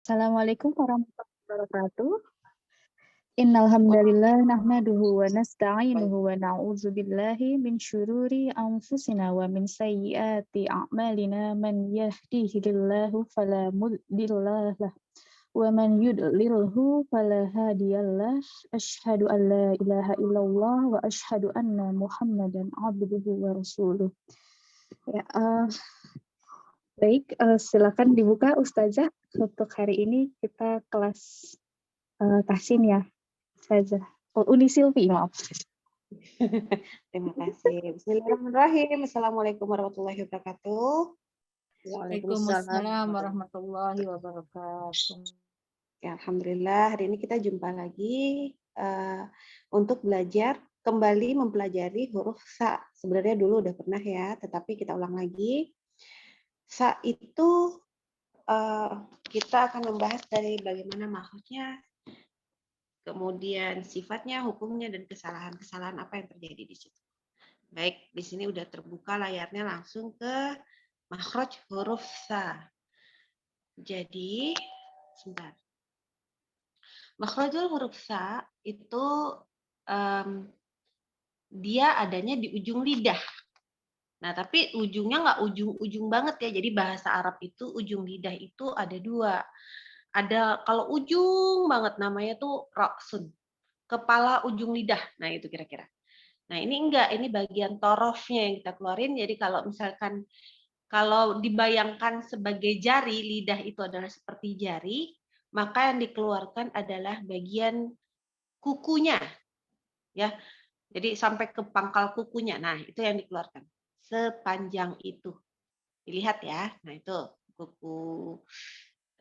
Assalamualaikum warahmatullahi wabarakatuh. Innal hamdalillah nahmaduhu wa nasta'inuhu wa na'udzu billahi min syururi anfusina wa min sayyiati a'malina man yahdihillahu fala mudhillalah wa man yudlilhu fala hadiyalah. Asyhadu an la ilaha illallah wa asyhadu anna Muhammadan abduhu wa rasuluh. Ya, baik, silakan dibuka Ustazah. Untuk hari ini kita kelas tahsin ya. Ustazah. Oh, Uni Silvi, maaf. Terima kasih. Bismillahirrahmanirrahim. Assalamualaikum warahmatullahi wabarakatuh. Waalaikumsalam warahmatullahi wabarakatuh. Ya, alhamdulillah hari ini kita jumpa lagi untuk belajar kembali mempelajari huruf sa. Sebenarnya dulu udah pernah ya, tetapi kita ulang lagi. Sa itu kita akan membahas dari bagaimana makhrajnya, kemudian sifatnya, hukumnya, dan kesalahan-kesalahan apa yang terjadi di situ. Baik, di sini udah terbuka layarnya langsung ke makhraj huruf sa. Jadi, sebentar. Makhrajul huruf sa itu dia adanya di ujung lidah. Nah, tapi ujungnya nggak ujung-ujung banget ya. Jadi bahasa Arab itu ujung lidah itu ada dua. Ada kalau ujung banget namanya tuh ra'sun. Kepala ujung lidah. Nah, itu kira-kira. Nah, ini enggak, ini bagian torofnya yang kita keluarin. Jadi kalau misalkan kalau dibayangkan sebagai jari, lidah itu adalah seperti jari, maka yang dikeluarkan adalah bagian kukunya. Ya. Jadi sampai ke pangkal kukunya. Nah, itu yang dikeluarkan. Sepanjang itu. Dilihat ya. Nah, itu kuku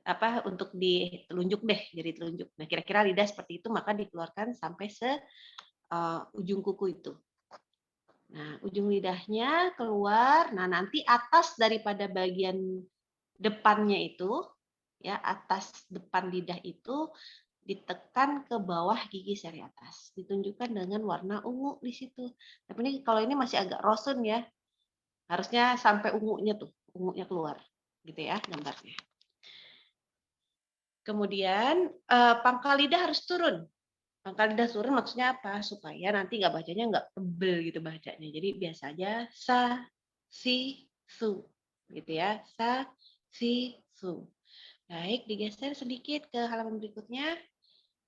apa untuk ditelunjuk deh, jadi telunjuk. Nah, kira-kira lidah seperti itu maka dikeluarkan sampai ujung kuku itu. Nah, ujung lidahnya keluar. Nah, nanti atas daripada bagian depannya itu, ya atas depan lidah itu ditekan ke bawah gigi seri atas. Ditunjukkan dengan warna ungu di situ. Tapi ini kalau ini masih agak rosun ya. Harusnya sampai ungunya tuh, ungunya keluar. Gitu ya gambarnya. Kemudian pangkal lidah harus turun. Pangkal lidah turun maksudnya apa? Supaya nanti nggak bacanya nggak tebel gitu bacanya. Jadi biasa aja sa, si, su. Gitu ya. Sa, si, su. Baik, digeser sedikit ke halaman berikutnya.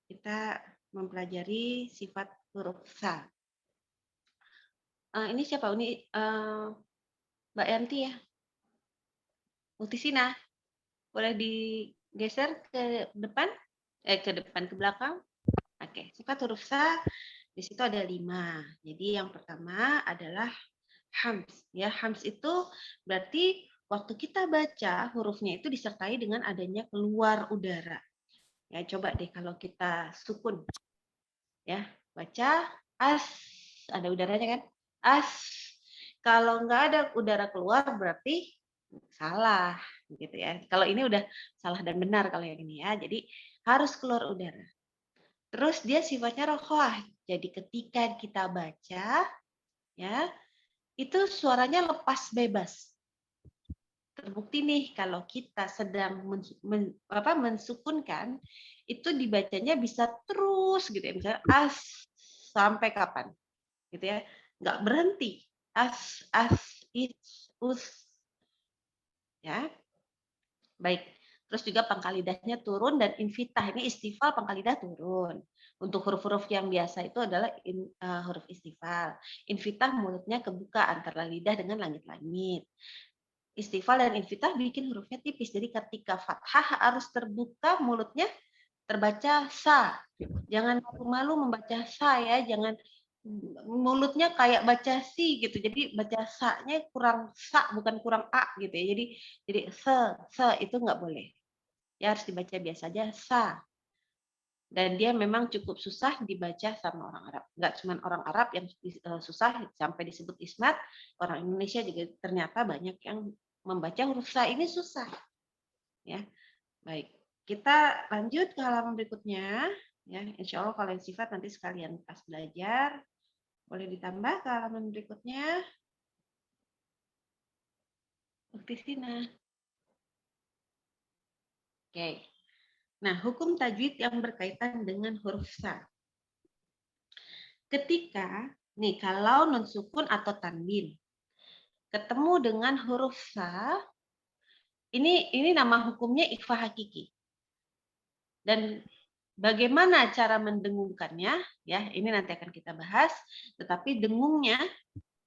Kita mempelajari sifat huruf sa. Ini siapa? Ini Mbak Yanti ya? Mutisina. Boleh digeser ke depan? Ke depan, ke belakang. Oke, sifat huruf sa di situ ada 5. Jadi yang pertama adalah hams. Ya, hams itu berarti waktu kita baca hurufnya itu disertai dengan adanya keluar udara. Ya, coba deh kalau kita sukun. Ya, baca as, ada udaranya kan? As. Kalau nggak ada udara keluar berarti salah gitu ya. Kalau ini udah salah dan benar kalau yang ini ya. Jadi harus keluar udara. Terus dia sifatnya rokhawah. Jadi ketika kita baca, ya itu suaranya lepas bebas. Terbukti nih kalau kita sedang mensukunkan, itu dibacanya bisa terus gitu ya. Misalnya as sampai kapan, gitu ya, nggak berhenti. As, us, ya. Baik. Terus juga pangkal lidahnya turun dan infitah. Ini istifal pangkal lidah turun. Untuk huruf-huruf yang biasa itu adalah huruf istifal. Infitah mulutnya kebuka antara lidah dengan langit-langit. Istifal dan infitah bikin hurufnya tipis. Jadi ketika fathah harus terbuka mulutnya terbaca sa. Jangan malu-malu membaca sa ya. Jangan mulutnya kayak baca si gitu. Jadi baca sa-nya kurang sa bukan kurang a gitu ya. Jadi se itu nggak boleh. Ya harus dibaca biasa aja sa. Dan dia memang cukup susah dibaca sama orang Arab. Nggak cuma orang Arab yang susah sampai disebut ismat, orang Indonesia juga ternyata banyak yang membaca huruf sa ini susah. Ya, baik. Kita lanjut ke halaman berikutnya. Ya, insya Allah kalau yang sifat nanti sekalian pas belajar. Boleh ditambah ke halaman berikutnya. Bukti sini. Oke. Nah, hukum tajwid yang berkaitan dengan huruf sa. Ketika nih kalau nun sukun atau tanwin ketemu dengan huruf sa, ini nama hukumnya ikhfa hakiki. Dan bagaimana cara mendengungkannya? Ya, ini nanti akan kita bahas. Tetapi dengungnya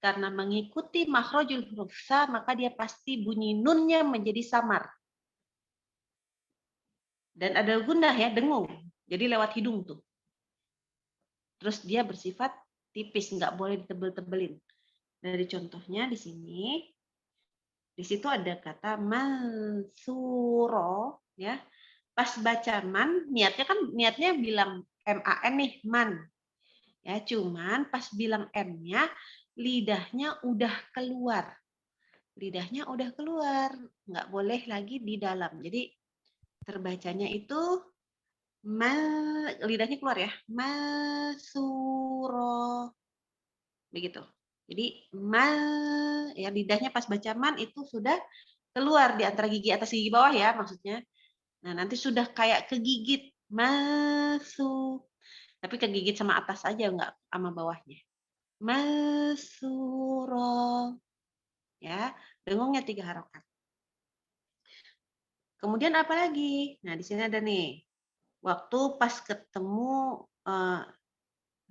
karena mengikuti makhrajul huruf sa, maka dia pasti bunyi nunnya menjadi samar. Dan ada gundah ya, dengung. Jadi lewat hidung tuh. Terus dia bersifat tipis, nggak boleh ditebel-tebelin. Dari contohnya di sini, di situ ada kata mansuro, ya. Pas baca man, niatnya bilang man nih, man. Ya, cuman pas bilang m-nya, lidahnya udah keluar. Lidahnya udah keluar, nggak boleh lagi di dalam. Jadi terbacanya itu lidahnya keluar ya, masuro. Begitu. Jadi ya lidahnya pas baca man itu sudah keluar di antara gigi atas gigi bawah ya maksudnya. Nah, nanti sudah kayak kegigit masuk. Tapi kegigit sama atas aja enggak sama bawahnya. Masuro. Ya, dengungnya 3 harokat. Kemudian apa lagi? Nah, di sini ada nih. Waktu pas ketemu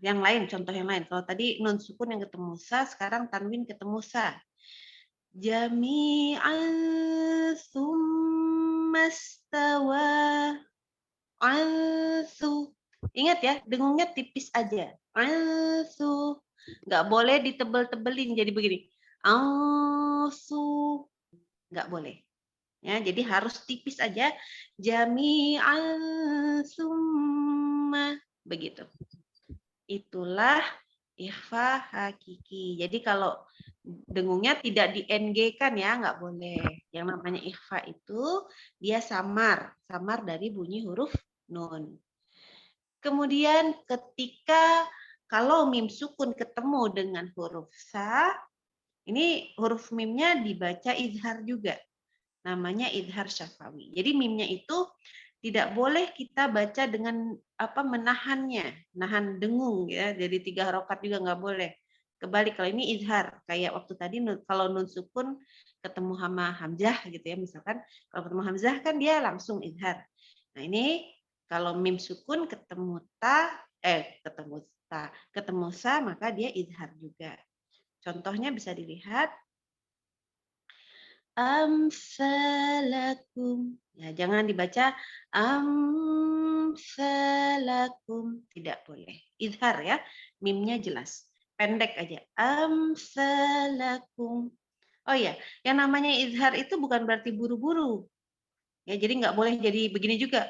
yang lain, contoh yang lain. Kalau tadi nun sukun yang ketemu sa, sekarang tanwin ketemu sa. Jami'an summastawa ansu. Ingat ya, dengungnya tipis aja. Ansu. Nggak boleh ditebel-tebelin jadi begini. Ansu. Nggak boleh. Ya, jadi harus tipis aja. Jami'an summa. Begitu. Itulah ikhfa hakiki. Jadi kalau dengungnya tidak di NG kan ya, nggak boleh. Yang namanya ikhfa itu dia samar dari bunyi huruf nun. Kemudian ketika kalau mim sukun ketemu dengan huruf sa, ini huruf mimnya dibaca izhar juga. Namanya izhar syafawi. Jadi mimnya itu tidak boleh kita baca dengan menahannya, nahan dengung ya. Jadi 3 harokat juga nggak boleh. Kebalik kalau ini izhar, kayak waktu tadi kalau nun sukun ketemu sama hamzah gitu ya misalkan, kalau ketemu hamzah kan dia langsung izhar. Nah, ini kalau mim sukun ketemu ketemu sa maka dia izhar juga. Contohnya bisa dilihat amsalakum. Ya, jangan dibaca amsalakum, tidak boleh. Izhar ya, mimnya jelas. Pendek aja. Amsalakum. Oh ya, yang namanya izhar itu bukan berarti buru-buru. Ya, jadi nggak boleh jadi begini juga.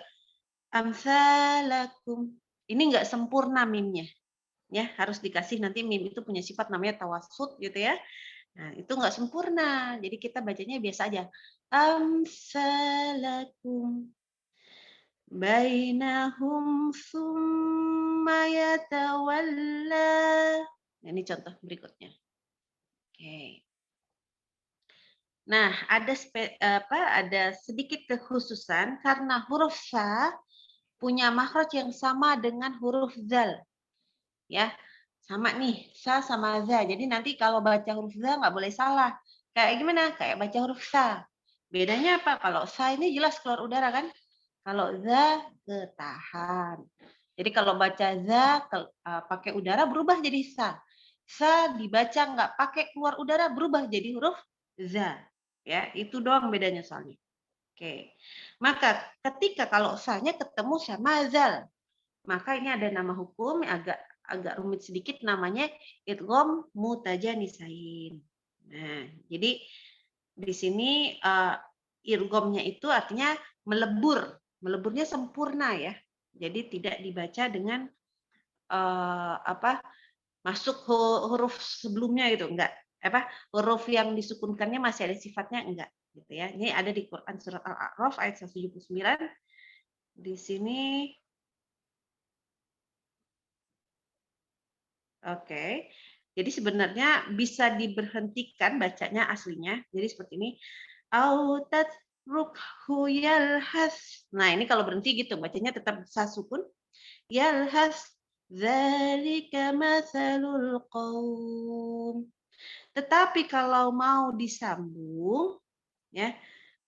Amsalakum. Ini nggak sempurna mimnya. Ya, harus dikasih nanti mim itu punya sifat namanya tawassut gitu ya. Nah, itu nggak sempurna. Jadi kita bacanya biasa aja. Amsalakum bainahum summa yatawalla. Nah, ini contoh berikutnya. Oke. Nah, ada sedikit kekhususan karena huruf sa punya makhraj yang sama dengan huruf zal. Ya, sama nih, sa sama za. Jadi nanti kalau baca huruf za nggak boleh salah. Kayak gimana? Kayak baca huruf sa. Bedanya apa? Kalau sa ini jelas keluar udara kan? Kalau za ketahan. Jadi kalau baca za pakai udara berubah jadi sa. Sa dibaca nggak pakai keluar udara berubah jadi huruf za. Ya, itu doang bedanya soalnya. Oke. Maka ketika kalau sa-nya ketemu sama zal, maka ini ada nama hukum yang agak rumit sedikit namanya idgham mutajanisain. Nah, jadi di sini idghamnya itu artinya melebur. Meleburnya sempurna ya. Jadi tidak dibaca dengan masuk huruf sebelumnya gitu, enggak. Huruf yang disukunkannya masih ada sifatnya enggak gitu ya. Ini ada di Quran surat Al-A'raf ayat 179. Di sini oke. Jadi sebenarnya bisa diberhentikan bacanya aslinya. Jadi seperti ini. Autat tatrukhu yalhas. Nah, ini kalau berhenti gitu, bacanya tetap sa sukun. Yalhas. Dzalika matsalul qaum. Tetapi kalau mau disambung, ya,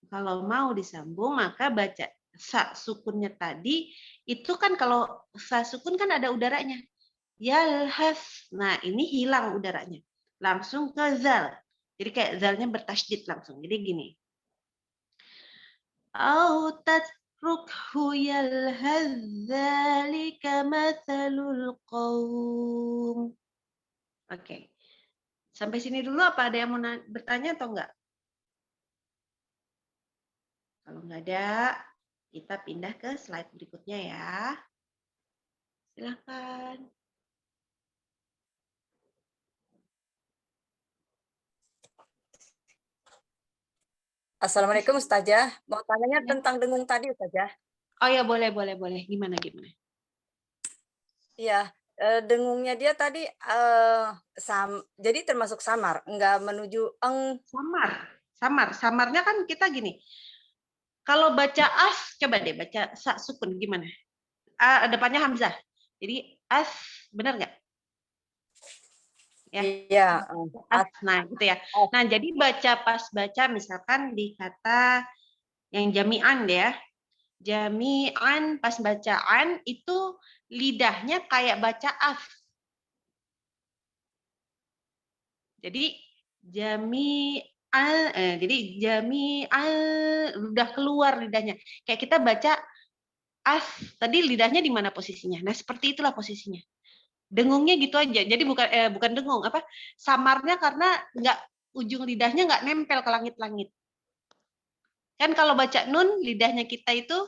kalau mau disambung maka baca sa sukunnya tadi itu kan kalau sa sukun kan ada udaranya. Yalhas. Nah, ini hilang udaranya. Langsung ke zal. Jadi kayak zalnya bertasydid langsung. Jadi gini. Au tatrukhu yalhaz dzalika matsalul qaum. Oke. Sampai sini dulu apa ada yang mau bertanya atau enggak? Kalau enggak ada, kita pindah ke slide berikutnya ya. Silakan. Assalamualaikum Ustazah. Mau tanya Ya. tentang dengung tadi Ustazah. Oh ya, boleh. Gimana? Iya, dengungnya dia tadi jadi termasuk samar, enggak menuju eng. Samarnya kan kita gini. Kalau baca as, coba deh baca sa sukun gimana? Depannya hamzah. Jadi as, benar nggak? Ya. Iya. As, nah gitu ya. Nah jadi pas baca misalkan di kata yang jami'an ya. Jami'an pas bacaan itu lidahnya kayak baca as. Jadi jami'an udah keluar lidahnya. Kayak kita baca as, tadi lidahnya di mana posisinya? Nah, seperti itulah posisinya. Dengungnya gitu aja. Jadi bukan dengung, apa? Samarnya karena ujung lidahnya nggak nempel ke langit-langit. Kan kalau baca nun, lidahnya kita itu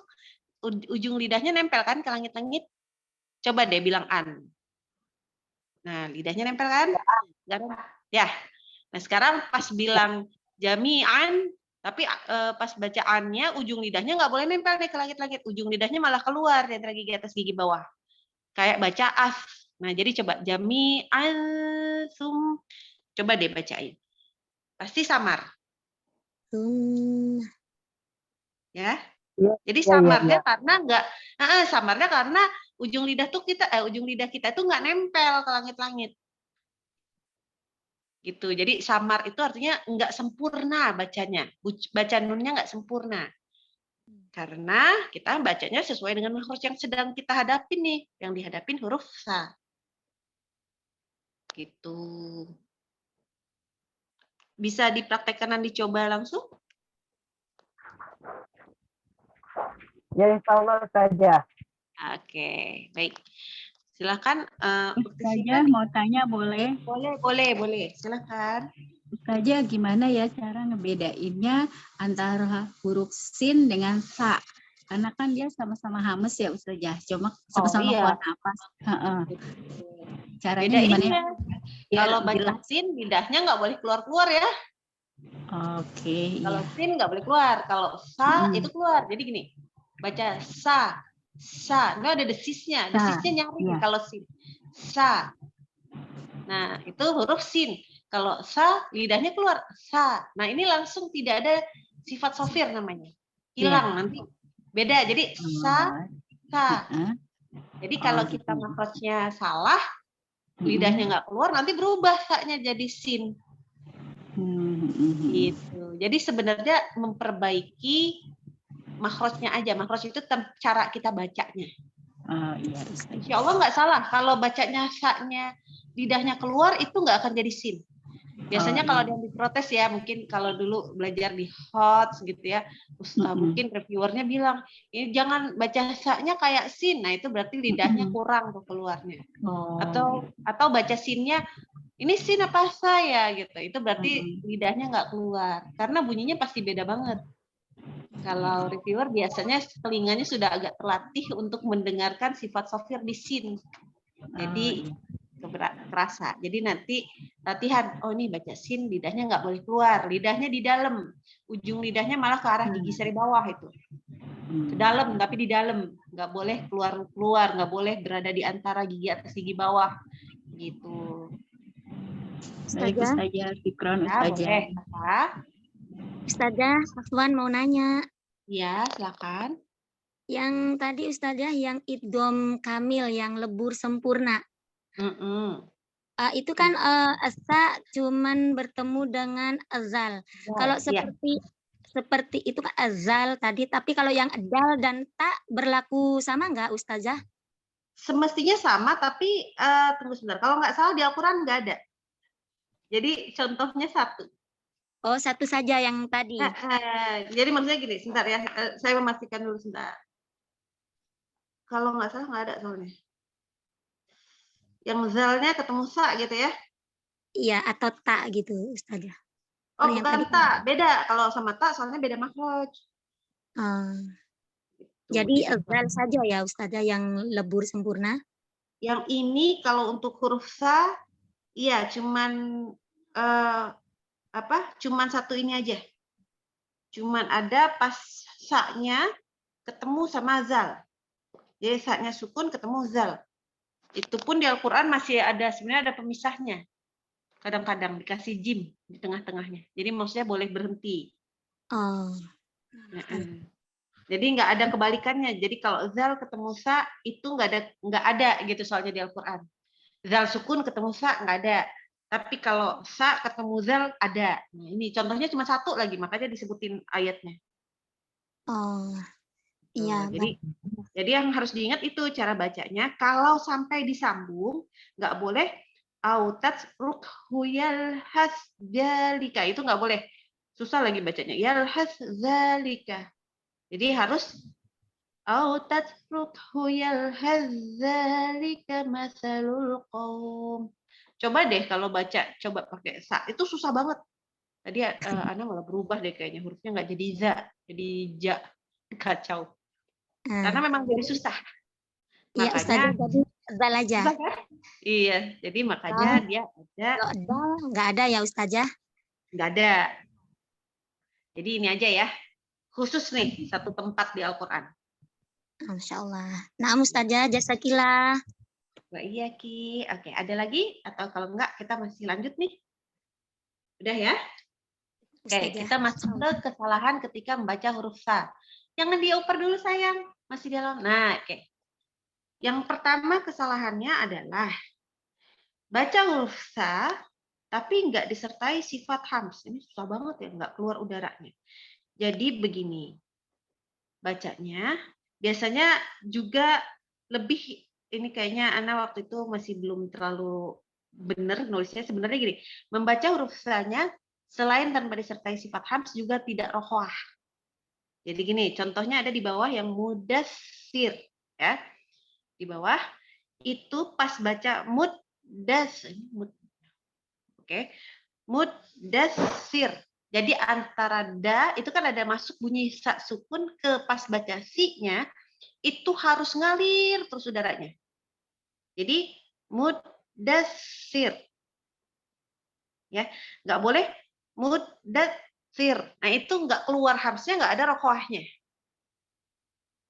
ujung lidahnya nempel kan ke langit-langit. Coba deh bilang an. Nah, lidahnya nempel kan? Ya. Nah, sekarang pas bilang jami'an, tapi pas bacaannya ujung lidahnya nggak boleh nempel nih ke langit-langit. Ujung lidahnya malah keluar dari gigi atas gigi bawah. Kayak baca as. Nah, jadi coba jami'an sum. Coba deh bacain. Pasti samar. Ya. Jadi samarnya karena samarnya karena ujung lidah kita tuh nggak nempel ke langit-langit. Gitu. Jadi samar itu artinya nggak sempurna bacanya. Baca nunnya nggak sempurna. Karena kita bacanya sesuai dengan makhraj yang sedang kita hadapin nih, yang dihadapin huruf sa. Gitu. Bisa dipraktekkan dan dicoba langsung? Ya insya saja. Oke, baik. Silakan. Ustazah mau tanya boleh? Boleh. Silakan. Ustazah gimana ya cara ngebedainnya antara huruf sin dengan sa? Karena kan dia sama-sama hames ya Ustazah, cuma sama-sama iya. keluar napas. Caranya gimana ya? Kalau baca sin, lidahnya nggak boleh keluar-keluar ya. Oke. Kalau sin nggak boleh keluar. Kalau sa itu keluar. Jadi gini, baca sa. Itu ada desisnya. Desisnya nyaring kalau sin. Sa. Nah, itu huruf sin. Kalau sa, lidahnya keluar. Sa. Nah, ini langsung tidak ada sifat sofir namanya. Hilang nanti. Beda. Jadi sa. Jadi kalau kita makhrajnya salah, lidahnya nggak keluar, nanti berubah sa-nya jadi sin. Gitu. Jadi sebenarnya memperbaiki makhrajnya aja. Makhraj itu cara kita bacanya. Iya, Insya Allah nggak salah. Kalau bacanya sa-nya lidahnya keluar, itu nggak akan jadi sin. Biasanya kalau ada yang diprotes ya, mungkin kalau dulu belajar di HOTS gitu ya, mungkin reviewernya bilang, ini jangan baca sa-nya kayak sin. Nah itu berarti lidahnya kurang tuh keluarnya. Atau baca sinnya, ini sin apa sa ya gitu. Itu berarti lidahnya nggak keluar. Karena bunyinya pasti beda banget. Kalau reviewer biasanya telinganya sudah agak terlatih untuk mendengarkan sifat sofir di sin. Jadi kerasa. Jadi nanti latihan, oh ini baca sin, lidahnya nggak boleh keluar. Lidahnya di dalam. Ujung lidahnya malah ke arah gigi seri bawah itu. Ke dalam, tapi di dalam. Nggak boleh keluar-keluar. Nggak boleh berada di antara gigi atas gigi bawah. Gitu. Baik Ustazah, Fikron Ustazah. Boleh. Ustazah, Afwan mau nanya. Ya, silakan. Yang tadi Ustazah yang idgham kamil yang lebur sempurna. Itu kan asa cuman bertemu dengan azal. Kalau Iya. seperti itu kan azal tadi, tapi kalau yang dal dan ta berlaku sama nggak Ustazah? Semestinya sama, tapi tunggu sebentar. Kalau nggak salah di Al-Quran nggak ada. Jadi contohnya satu. Oh, satu saja yang tadi. Jadi maksudnya gini, sebentar ya. Saya memastikan dulu sebentar. Kalau nggak salah nggak ada soalnya. Yang zalnya ketemu sa gitu ya? Iya, atau ta gitu Ustazah. Oh, Kalau yang bukan tadi ta, beda. Kalau sama ta soalnya beda makhraj. Jadi Gitu. azal saja ya Ustazah yang lebur sempurna. Yang ini kalau untuk huruf sa, iya cuman cuman satu ini aja. Cuman ada pas sa-nya ketemu sama zal. Jadi sa-nya sukun ketemu zal. Itu pun di Al-Quran masih ada, sebenarnya ada pemisahnya. Kadang-kadang dikasih jim di tengah-tengahnya. Jadi maksudnya boleh berhenti. Oh. Jadi nggak ada kebalikannya. Jadi kalau zal ketemu sa itu nggak ada gitu soalnya di Al-Quran. Zal sukun ketemu sa nggak ada. Tapi kalau sa ketemu zal ada. Nah, ini contohnya cuma satu lagi, makanya disebutin ayatnya. Oh, iya. Jadi yang harus diingat itu cara bacanya. Kalau sampai disambung, nggak boleh autat rukhu yalhas zalika. Itu nggak boleh. Susah lagi bacanya. Yalhas zalika. Jadi harus autat rukhu yalhas zalika masalul qaum. Coba deh kalau baca, coba pakai sa. Itu susah banget. Tadi Ana malah berubah deh kayaknya. Hurufnya nggak jadi za, jadi ja. Kacau. Karena memang jadi susah. Iya, Ustazah tadi zal aja. Susah kan? Iya, jadi makanya dia ada. Kalau dal nggak ada ya Ustazah? Nggak ada. Jadi ini aja ya. Khusus nih, satu tempat di Al-Quran. Masya Allah. Nah, Ustazah, jasakillah. Wah, iya, Ki. Oke, ada lagi? Atau kalau enggak, kita masih lanjut nih. Udah ya? Oke, kita masuk ke kesalahan ketika membaca huruf sa. Jangan dioper dulu, sayang. Masih dalam. Nah, oke. Yang pertama kesalahannya adalah baca huruf sa, tapi nggak disertai sifat hams. Ini susah banget ya, nggak keluar udaranya. Jadi begini, bacanya biasanya juga lebih, ini kayaknya Ana waktu itu masih belum terlalu benar nulisnya. Sebenarnya gini, membaca huruf sa-nya selain tanpa disertai sifat hams juga tidak rohoah. Jadi gini, contohnya ada di bawah yang mudassir, ya. Di bawah itu pas baca mudassir. Jadi antara da itu kan ada masuk bunyi sa sukun ke pas baca si-nya itu harus ngalir terus udaranya. Jadi mudassir. Ya, nggak boleh mudassir. Nah, itu nggak keluar hamsnya, nggak ada rokoahnya.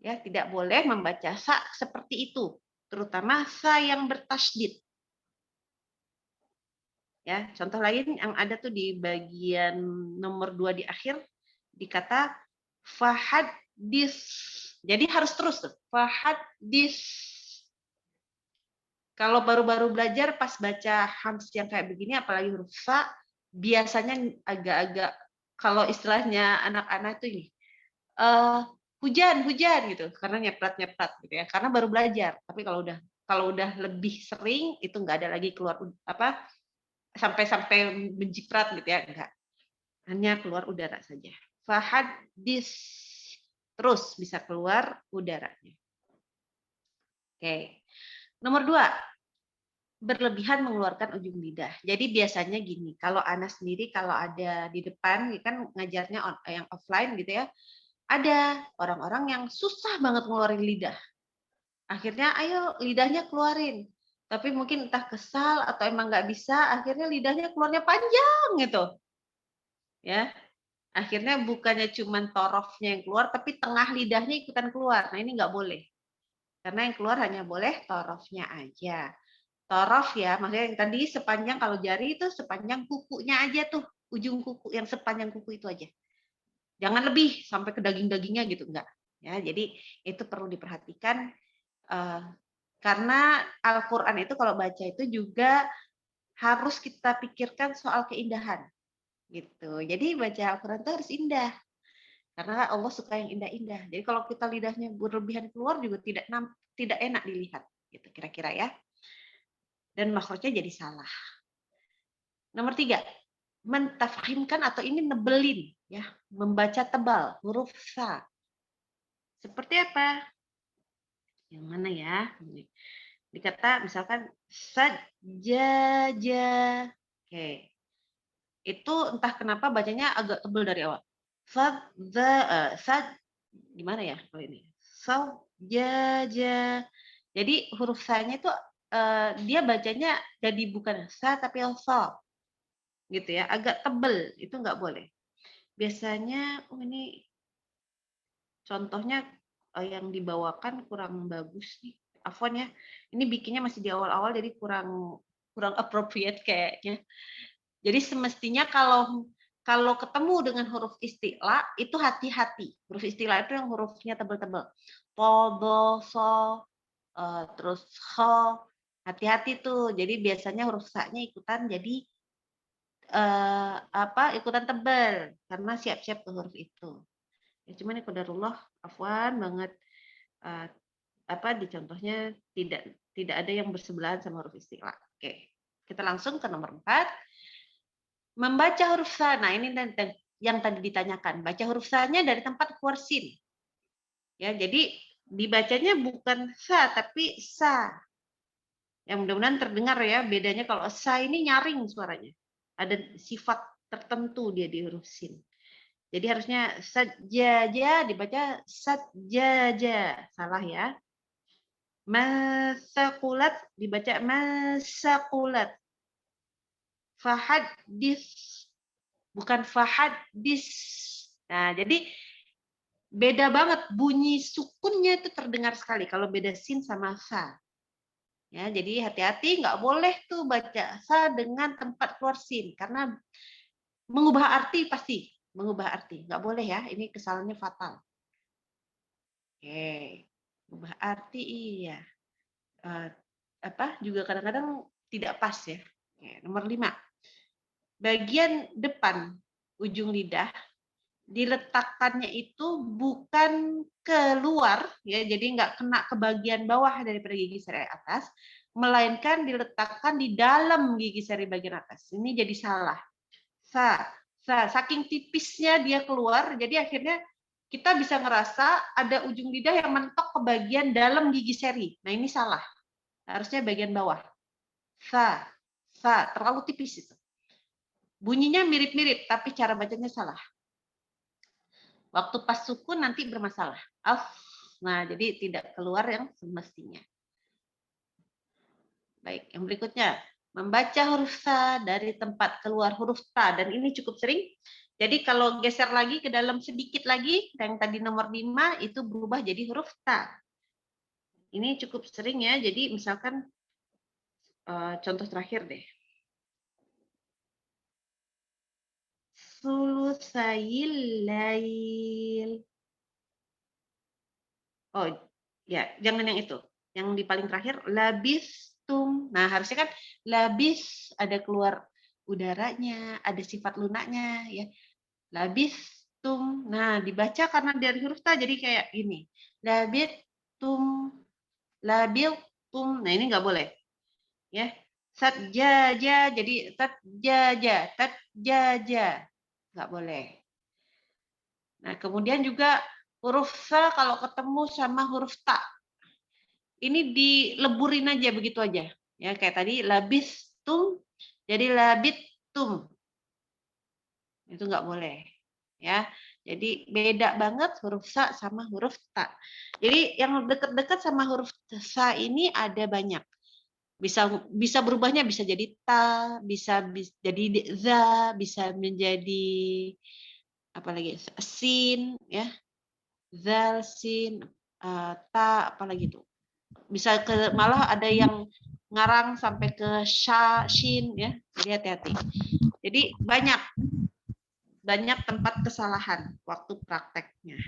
Ya, tidak boleh membaca sa seperti itu, terutama sa yang bertasydid. Ya, contoh lain yang ada tuh di bagian nomor 2 di akhir, dikata fahadis. Jadi harus terus tuh, fahadis. Kalau baru-baru belajar pas baca hams yang kayak begini, apalagi huruf sa, biasanya agak-agak, kalau istilahnya anak-anak tuh ini, hujan gitu, karena nyeprat gitu ya, karena baru belajar. Tapi kalau udah lebih sering, itu nggak ada lagi keluar sampai menjiprat gitu ya, enggak. Hanya keluar udara saja. Fahadis. Terus bisa keluar udaranya. Oke. Nomor 2. Berlebihan mengeluarkan ujung lidah. Jadi biasanya gini, kalau Ana sendiri kalau ada di depan, kan ngajarnya yang offline gitu ya, ada orang-orang yang susah banget ngeluarin lidah. Akhirnya ayo lidahnya keluarin. Tapi mungkin entah kesal atau emang nggak bisa, akhirnya lidahnya keluarnya panjang gitu. Ya, akhirnya bukannya cuma torofnya yang keluar, tapi tengah lidahnya ikutan keluar. Nah, ini nggak boleh. Karena yang keluar hanya boleh torofnya aja. Torof ya, maksudnya yang tadi sepanjang, kalau jari itu sepanjang kukunya aja tuh. Ujung kuku, yang sepanjang kuku itu aja. Jangan lebih sampai ke daging-dagingnya gitu, enggak. Ya, jadi itu perlu diperhatikan karena Al-Qur'an itu kalau baca itu juga harus kita pikirkan soal keindahan gitu. Jadi baca Al-Qur'an itu harus indah. Karena Allah suka yang indah-indah. Jadi kalau kita lidahnya berlebihan keluar juga tidak enak dilihat gitu kira-kira ya. Dan makhrajnya jadi salah. Nomor 3, mentafkhimkan atau ini nebelin ya, membaca tebal huruf sa. Seperti apa? Yang mana ya? Dikata misalkan sajaja. Oke. Itu entah kenapa bacanya agak tebal dari awal. Gimana ya kalau ini? Sajaja. Jadi huruf sa-nya itu dia bacanya jadi bukan sa tapi sa. Gitu ya, agak tebal, itu nggak boleh. Biasanya ini contohnya yang dibawakan kurang bagus nih. Afwan ya, ini bikinnya masih di awal-awal jadi kurang appropriate kayaknya. Jadi semestinya kalau ketemu dengan huruf isti'la itu hati-hati. Huruf isti'la itu yang hurufnya tebal-tebal. Po, do, so, terus ho, hati-hati tuh. Jadi biasanya huruf sa-nya ikutan jadi ikutan tebal karena siap-siap ke huruf itu. Ya, cuman ini qadarullah, afwan banget di contohnya tidak ada yang bersebelahan sama huruf isti'la. Oke. Kita langsung ke nomor 4. Membaca huruf sa. Nah, ini yang tadi ditanyakan. Baca huruf sa-nya dari tempat keluar sin. Ya, jadi dibacanya bukan sa tapi sa. Ya, mudah-mudahan terdengar ya bedanya kalau sa ini nyaring suaranya. Ada sifat tertentu dia di huruf sin. Jadi harusnya sajaja dibaca sajaja. Salah ya. Masakulat dibaca masakulat. Fahadis bukan fahadis. Nah, jadi beda banget bunyi sukunnya itu terdengar sekali kalau beda sin sama sa. Ya, jadi hati-hati nggak boleh tuh baca sa dengan tempat keluar sin karena mengubah arti pasti, mengubah arti. Nggak boleh ya, ini kesalahannya fatal. Oke, mengubah arti iya. Juga kadang-kadang tidak pas ya. Oke, nomor 5. Bagian depan ujung lidah diletakkannya itu bukan keluar ya, jadi nggak kena ke bagian bawah daripada gigi seri atas, melainkan diletakkan di dalam gigi seri bagian atas. Ini jadi salah. Saking tipisnya dia keluar, jadi akhirnya kita bisa ngerasa ada ujung lidah yang mentok ke bagian dalam gigi seri. Nah, ini salah. Harusnya bagian bawah. Terlalu tipis itu. Bunyinya mirip-mirip, tapi cara bacanya salah. Waktu pas sukun nanti bermasalah. Nah, jadi tidak keluar yang semestinya. Baik, yang berikutnya. Membaca huruf sa dari tempat keluar huruf ta. Dan ini cukup sering. Jadi kalau geser lagi ke dalam sedikit lagi, yang tadi nomor 5, itu berubah jadi huruf ta. Ini cukup sering ya. Jadi misalkan, contoh terakhir deh. Sulusayil lail. Oh, ya, jangan yang itu. Yang di paling terakhir, labistum. Nah, harusnya kan labis ada keluar udaranya, ada sifat lunaknya ya. Labistum. Nah, dibaca karena dari huruf ta jadi kayak gini. Labitum. Labiltum. Nah, ini nggak boleh. Ya. Satjaja jadi tatjaja. Nggak boleh. Nah, kemudian juga huruf sa kalau ketemu sama huruf ta. Ini dileburin aja begitu aja. Ya, kayak tadi labistum jadi labitum. Itu nggak boleh. Ya. Jadi beda banget huruf sa sama huruf ta. Jadi yang dekat-dekat sama huruf sa ini ada banyak. Bisa berubahnya bisa jadi ta, bisa jadi za, bisa menjadi apalagi sin ya, zal, sin, ta, apalagi itu bisa malah ada yang ngarang sampai ke sha, shin ya, jadi hati-hati. Jadi banyak banyak tempat kesalahan waktu prakteknya.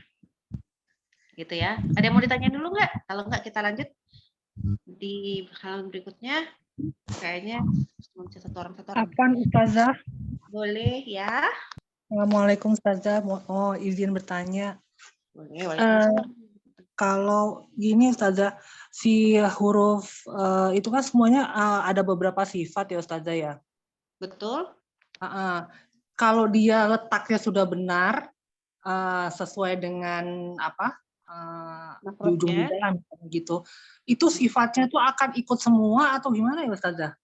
Gitu ya. Ada yang mau ditanya dulu nggak? Kalau nggak kita lanjut di halaman berikutnya. Kayaknya cuma bisa satu orang. Afwan Ustazah. Boleh ya? Assalamualaikum Ustazah. Mau izin bertanya. Boleh, waalaikumsalam. Kalau gini Ustazah, si huruf itu kan semuanya ada beberapa sifat ya Ustazah ya. Betul. Kalau dia letaknya sudah benar, sesuai dengan apa di ujung Makrotnya. lidah gitu, itu sifatnya itu akan ikut semua atau gimana ya Ustazah?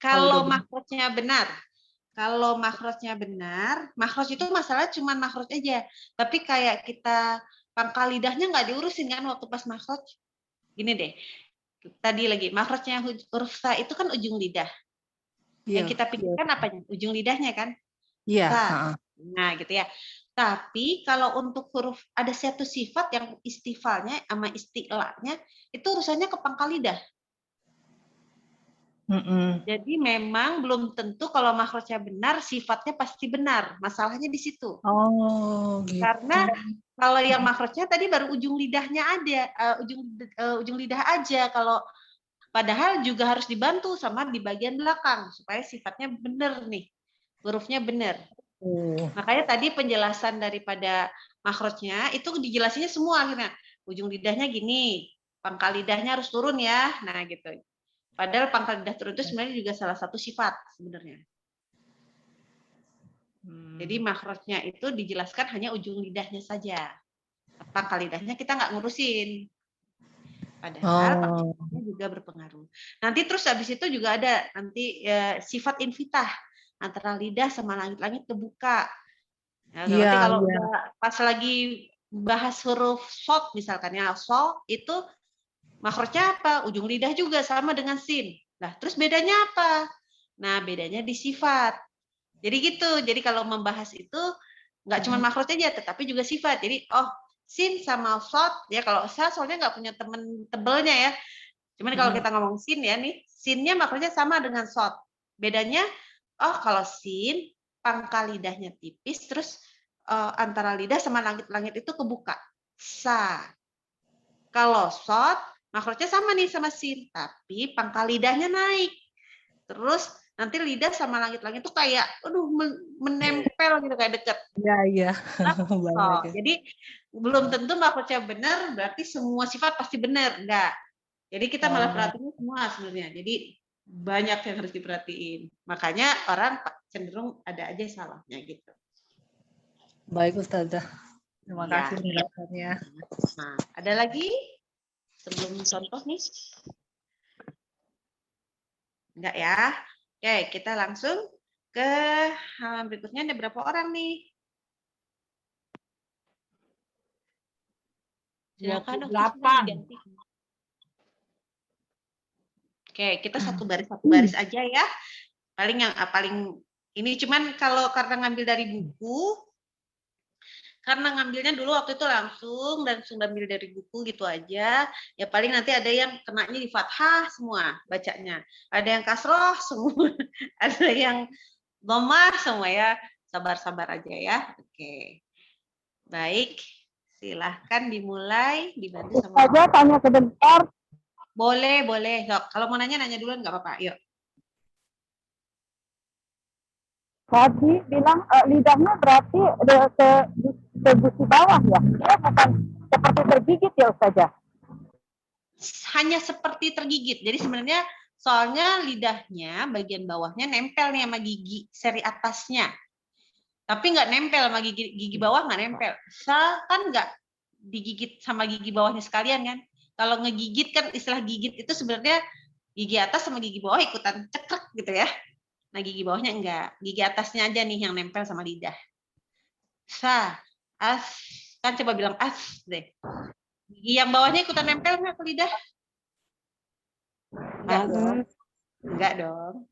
Kalau makrotnya benar. Kalau makrotnya benar, makrot itu masalah cuma makrot aja. Tapi kayak kita pangkal lidahnya nggak diurusin kan waktu pas makrot. Gini deh, tadi lagi makrotnya huruf sa itu kan ujung lidah. Yang kita pikirkan apanya? Ujung lidahnya kan? Iya. Nah gitu ya. Tapi kalau untuk huruf ada satu sifat yang istifalnya sama isti'lanya itu urusannya ke pangkal lidah. Jadi memang belum tentu kalau makrotnya benar, sifatnya pasti benar. Masalahnya di situ. Oh, gitu. Karena kalau yang makrotnya tadi baru ujung lidahnya ada, ujung lidah aja. Kalau padahal juga harus dibantu sama di bagian belakang supaya sifatnya benar nih, hurufnya benar. Makanya tadi penjelasan daripada makrotnya itu dijelasinnya semua akhirnya. Ujung lidahnya gini, pangkal lidahnya harus turun ya. Nah gitu. Padahal pangkal lidah turun itu sebenarnya juga salah satu sifat sebenarnya. Jadi makrotnya itu dijelaskan hanya ujung lidahnya saja. Pangkal lidahnya kita nggak ngurusin. Padahal pangkal lidahnya juga berpengaruh. Nanti terus habis itu juga ada nanti sifat infitah antara lidah sama langit-langit kebuka. Nah, nanti kalau udah pas lagi bahas huruf shot misalkan ya, so itu makrotnya apa? Ujung lidah juga sama dengan sin. Nah, terus bedanya apa? Nah, bedanya di sifat. Jadi gitu. Jadi kalau membahas itu nggak cuma makrot aja, tetapi juga sifat. Jadi, oh, sin sama shot, ya kalau saya soalnya nggak punya temen tebelnya ya. Cuman kalau kita ngomong sin ya nih, sinnya makrotnya sama dengan shot. Bedanya, oh kalau sin, pangkal lidahnya tipis, terus antara lidah sama langit-langit itu kebuka. Sa. Kalau shot, makrotnya sama nih sama sin, tapi pangkal lidahnya naik. Terus nanti lidah sama langit-langit itu kayak, aduh, menempel gitu kayak deket. Iya. Jadi belum tentu makrotnya benar, berarti semua sifat pasti benar, enggak. Jadi kita malah perhatiin semua sebenarnya. Jadi banyak yang harus diperhatiin. Makanya orang cenderung ada aja salahnya gitu. Baik Ustazah. Terima kasih penjelasannya. Nah, ada lagi? Sebelum contoh nih. Enggak ya. Oke, kita langsung ke halaman berikutnya. Ada berapa orang nih? Silakan 28. Oke, kita satu baris aja ya. Paling ini cuman kalau karena ngambil dari buku, karena ngambilnya dulu waktu itu langsung ngambil dari buku gitu aja. Ya paling nanti ada yang kenanya di fathah semua bacanya. Ada yang kasroh semua. Ada yang dhammah semua ya. Sabar-sabar aja ya. Oke. Baik. Silahkan dimulai. Dibantu sama. Ustazah tanya sebentar. Boleh. Sok, kalau mau nanya duluan nggak apa-apa. Yuk. Tadi bilang lidahnya berarti ke gusi bawah ya? Dia bukan seperti tergigit ya Ustazah? Hanya seperti tergigit. Jadi sebenarnya soalnya lidahnya bagian bawahnya nempel nih sama gigi seri atasnya. Tapi nggak nempel sama gigi bawah, nggak nempel. Kan nggak digigit sama gigi bawahnya sekalian kan. Kalau ngegigit kan istilah gigit itu sebenarnya gigi atas sama gigi bawah ikutan cekrek gitu ya. Nah gigi bawahnya enggak. Gigi atasnya aja nih yang nempel sama lidah. As. Kan coba bilang as deh. Gigi yang bawahnya ikutan nempel nggak ke lidah? Enggak dong.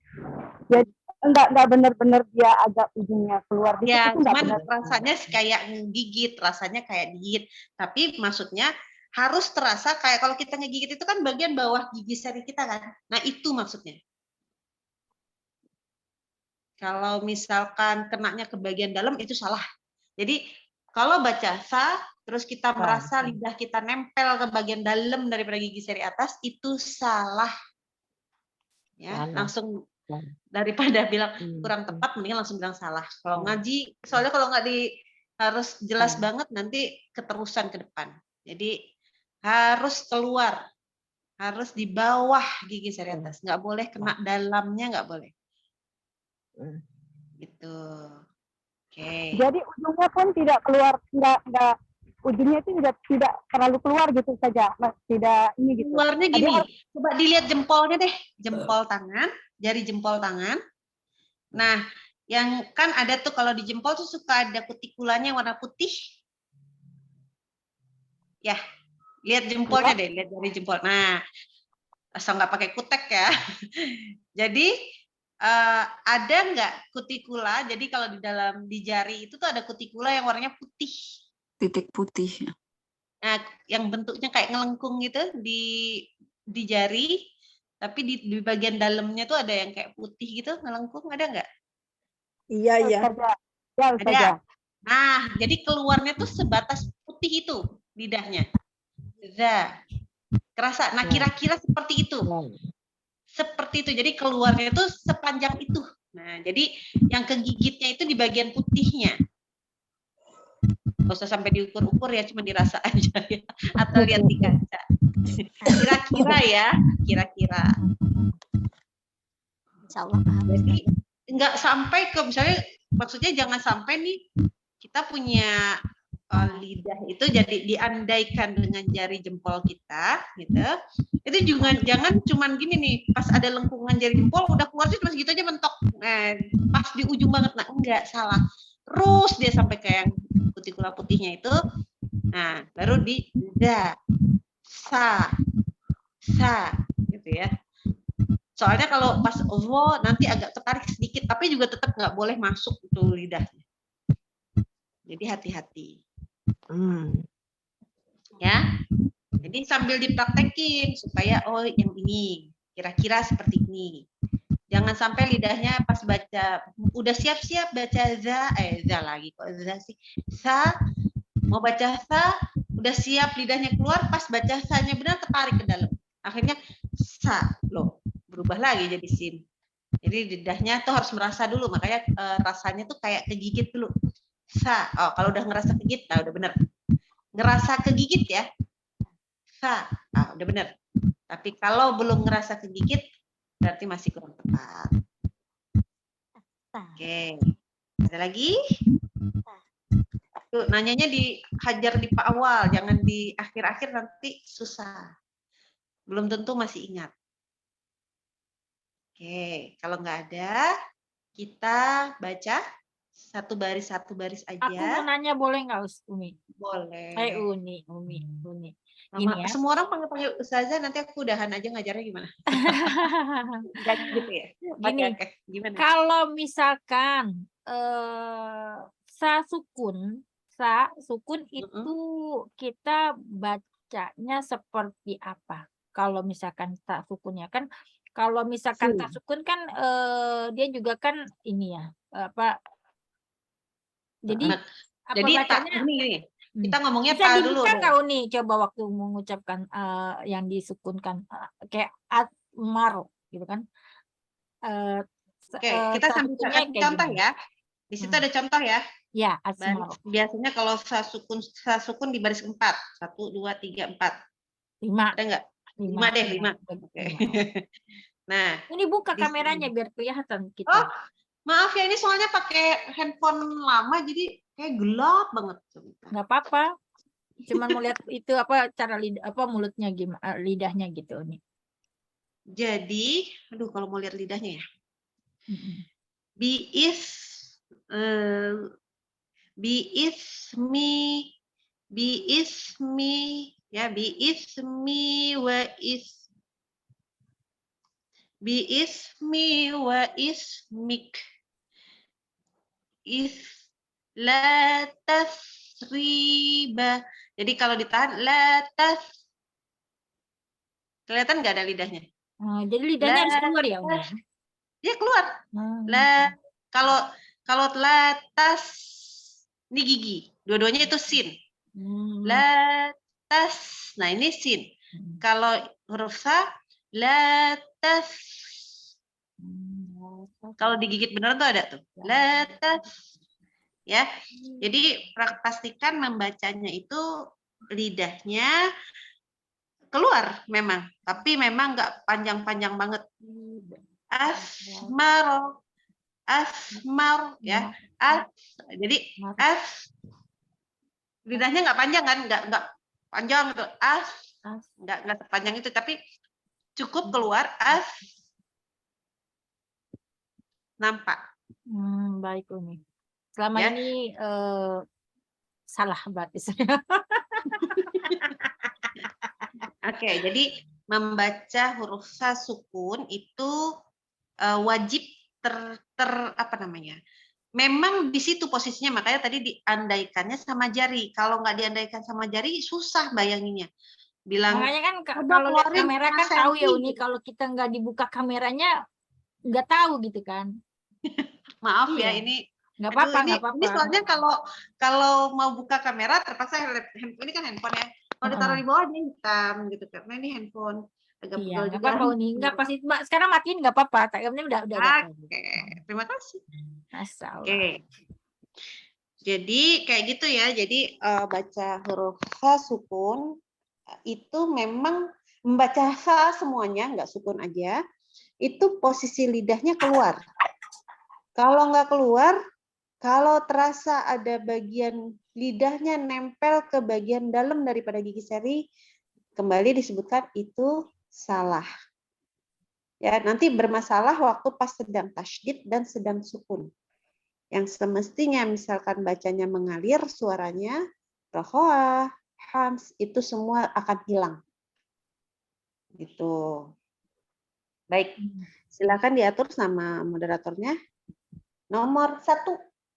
Jadi enggak benar-benar dia agak ujungnya keluar dikit. Ya, itu cuman rasanya kayak gigit, rasanya kayak gigit. Tapi maksudnya harus terasa kayak kalau kita ngegigit itu kan bagian bawah gigi seri kita kan. Nah, itu maksudnya. Kalau misalkan kenanya ke bagian dalam itu salah. Jadi kalau baca sa, terus kita merasa lidah kita nempel ke bagian dalam daripada gigi seri atas, itu salah. Ya, langsung daripada bilang kurang tepat, mendingan langsung bilang salah. Kalau ngaji, soalnya kalau nggak harus jelas banget, nanti keterusan ke depan. Jadi harus keluar, harus di bawah gigi seri atas, nggak boleh kena dalamnya, nggak boleh. Gitu. Oke. Jadi ujungnya pun tidak keluar, enggak ujungnya itu tidak terlalu keluar gitu saja, tidak ini gitu. Keluarnya gini, coba dilihat jempolnya deh, jempol tangan, jari jempol tangan. Nah, yang kan ada tuh kalau di jempol tuh suka ada kutikulanya warna putih. Ya, lihat jempolnya deh, lihat jari jempol. Nah, asal nggak pakai kutek ya. Jadi ada nggak kutikula? Jadi kalau di jari itu tuh ada kutikula yang warnanya putih. Titik putih. Nah, yang bentuknya kayak ngelengkung gitu di jari, tapi di bagian dalamnya tuh ada yang kayak putih gitu, ngelengkung, ada nggak? Iya, iya. Ya, ada. Nah, jadi keluarnya tuh sebatas putih itu lidahnya. Kerasa. Nah, kira-kira seperti itu. Seperti itu. Jadi keluarnya itu sepanjang itu. Nah, jadi yang kegigitnya itu di bagian putihnya. Nggak usah sampai diukur-ukur ya, cuma dirasa aja ya. Atau lihat di kaca. Kira-kira ya, kira-kira. Insya Allah paham. Jadi nggak sampai ke, misalnya, maksudnya jangan sampai nih kita punya lidah itu jadi diandaikan dengan jari jempol kita, gitu. Itu juga jangan cuman gini nih, pas ada lengkungan jari jempol udah keluar sih cuma segitu aja mentok. Nah, pas di ujung banget, nah enggak, salah. Terus dia sampai ke yang kutikula putihnya itu. Nah, baru di da, sa, gitu ya. Soalnya kalau pas Allah nanti agak ketarik sedikit, tapi juga tetap nggak boleh masuk itu lidahnya. Jadi hati-hati. Ya. Jadi sambil dipraktekin supaya oh yang ini kira-kira seperti ini. Jangan sampai lidahnya pas baca udah siap-siap baca za lagi kok za sih. Sa mau baca sa udah siap lidahnya keluar, pas baca sa-nya benar ketarik ke dalam. Akhirnya sa loh berubah lagi jadi sin. Jadi lidahnya tuh harus merasa dulu, makanya rasanya tuh kayak kegigit dulu. Sa, oh kalau udah ngerasa kegigit, nah udah bener. Ngerasa kegigit ya, sa, udah bener. Tapi kalau belum ngerasa kegigit, berarti masih kurang tepat. Oke, ada lagi? Tuh, nanyanya dihajar di awal, jangan di akhir-akhir nanti susah. Belum tentu masih ingat. Oke, kalau nggak ada, kita baca satu baris aja. Aku mau nanya boleh nggak Umi? Boleh. Umi. Nama, ya. Semua orang panggil Ustazah, nanti aku udahan aja ngajarnya gimana? Gak gitu ya? Gini, Oke. Gimana? Kalau misalkan sa sukun itu kita bacanya seperti apa? Kalau misalkan sa sukunnya kan, kalau misalkan ta sukun kan dia juga kan ini ya apa? Jadi apa bacanya? Ini kita ngomongnya bisa dulu. Bisa nggak Uni coba waktu mengucapkan yang disukunkan kayak atmar gitu kan? Oke, kita sambil contoh ya. Di situ ada contoh ya. Ya, atmar. Biasanya kalau sa sukun di baris 4. 1, 2, 3, 4. 5. Ada nggak? 5 deh, 5. Oke. Nah, ini buka kameranya biar kelihatan kita. Oh, maaf ya, ini soalnya pakai handphone lama jadi kayak gelap banget. Nggak apa-apa. Cuman mau lihat itu apa cara mulutnya gimana, lidahnya gitu nih. Jadi, aduh kalau mau lihat lidahnya ya. Biismi wa ismik la tasriba. Jadi kalau ditahan la tas, kelihatan nggak ada lidahnya? Jadi lidahnya harus keluar ya? Dia keluar. La Kalau latas ini gigi, dua-duanya itu sin. Latas. Nah, ini sin. Kalau huruf sa latas. Kalau digigit benar tuh ada tuh. Latas. Ya. Jadi pastikan membacanya itu lidahnya keluar memang, tapi memang nggak panjang-panjang banget. Asmar, asmar, ya. Jadi lidahnya nggak panjang kan, nggak panjang gitu. Nggak sepanjang itu, tapi cukup keluar nampak. Baik Umi. Selama Ya. ini salah berarti saya. Oke, jadi membaca huruf sa sukun itu wajib apa namanya? Memang di situ posisinya, makanya tadi diandaikannya sama jari. Kalau nggak diandaikan sama jari susah bayanginnya. Bilang Makanya kan kalau lihat kamera kan tahu ya Uni, kalau kita nggak dibuka kameranya nggak tahu gitu kan. Maaf Iya. ya, ini nggak apa-apa, ini nggak apa-apa. Ini soalnya kalau mau buka kamera terpaksa ini kan handphone ya. Kalau ditaruh di bawah ini hitam gitu, karena ini handphone agak Iya, pegel nggak juga. apa-apa Uni, nggak pasti. Sekarang matiin nggak apa-apa. Takutnya udah. Oke, terima kasih. Asal. Oke. Jadi kayak gitu ya. Jadi baca huruf ha sukun itu memang membaca ha semuanya, nggak sukun aja. Itu posisi lidahnya keluar. Kalau nggak keluar, kalau terasa ada bagian lidahnya nempel ke bagian dalam daripada gigi seri, kembali disebutkan itu salah. Ya, nanti bermasalah waktu pas sedang tasydid dan sedang sukun. Yang semestinya misalkan bacanya mengalir suaranya, rohoah, hams, itu semua akan hilang. Gitu. Baik, silakan diatur sama moderatornya. Nomor 1.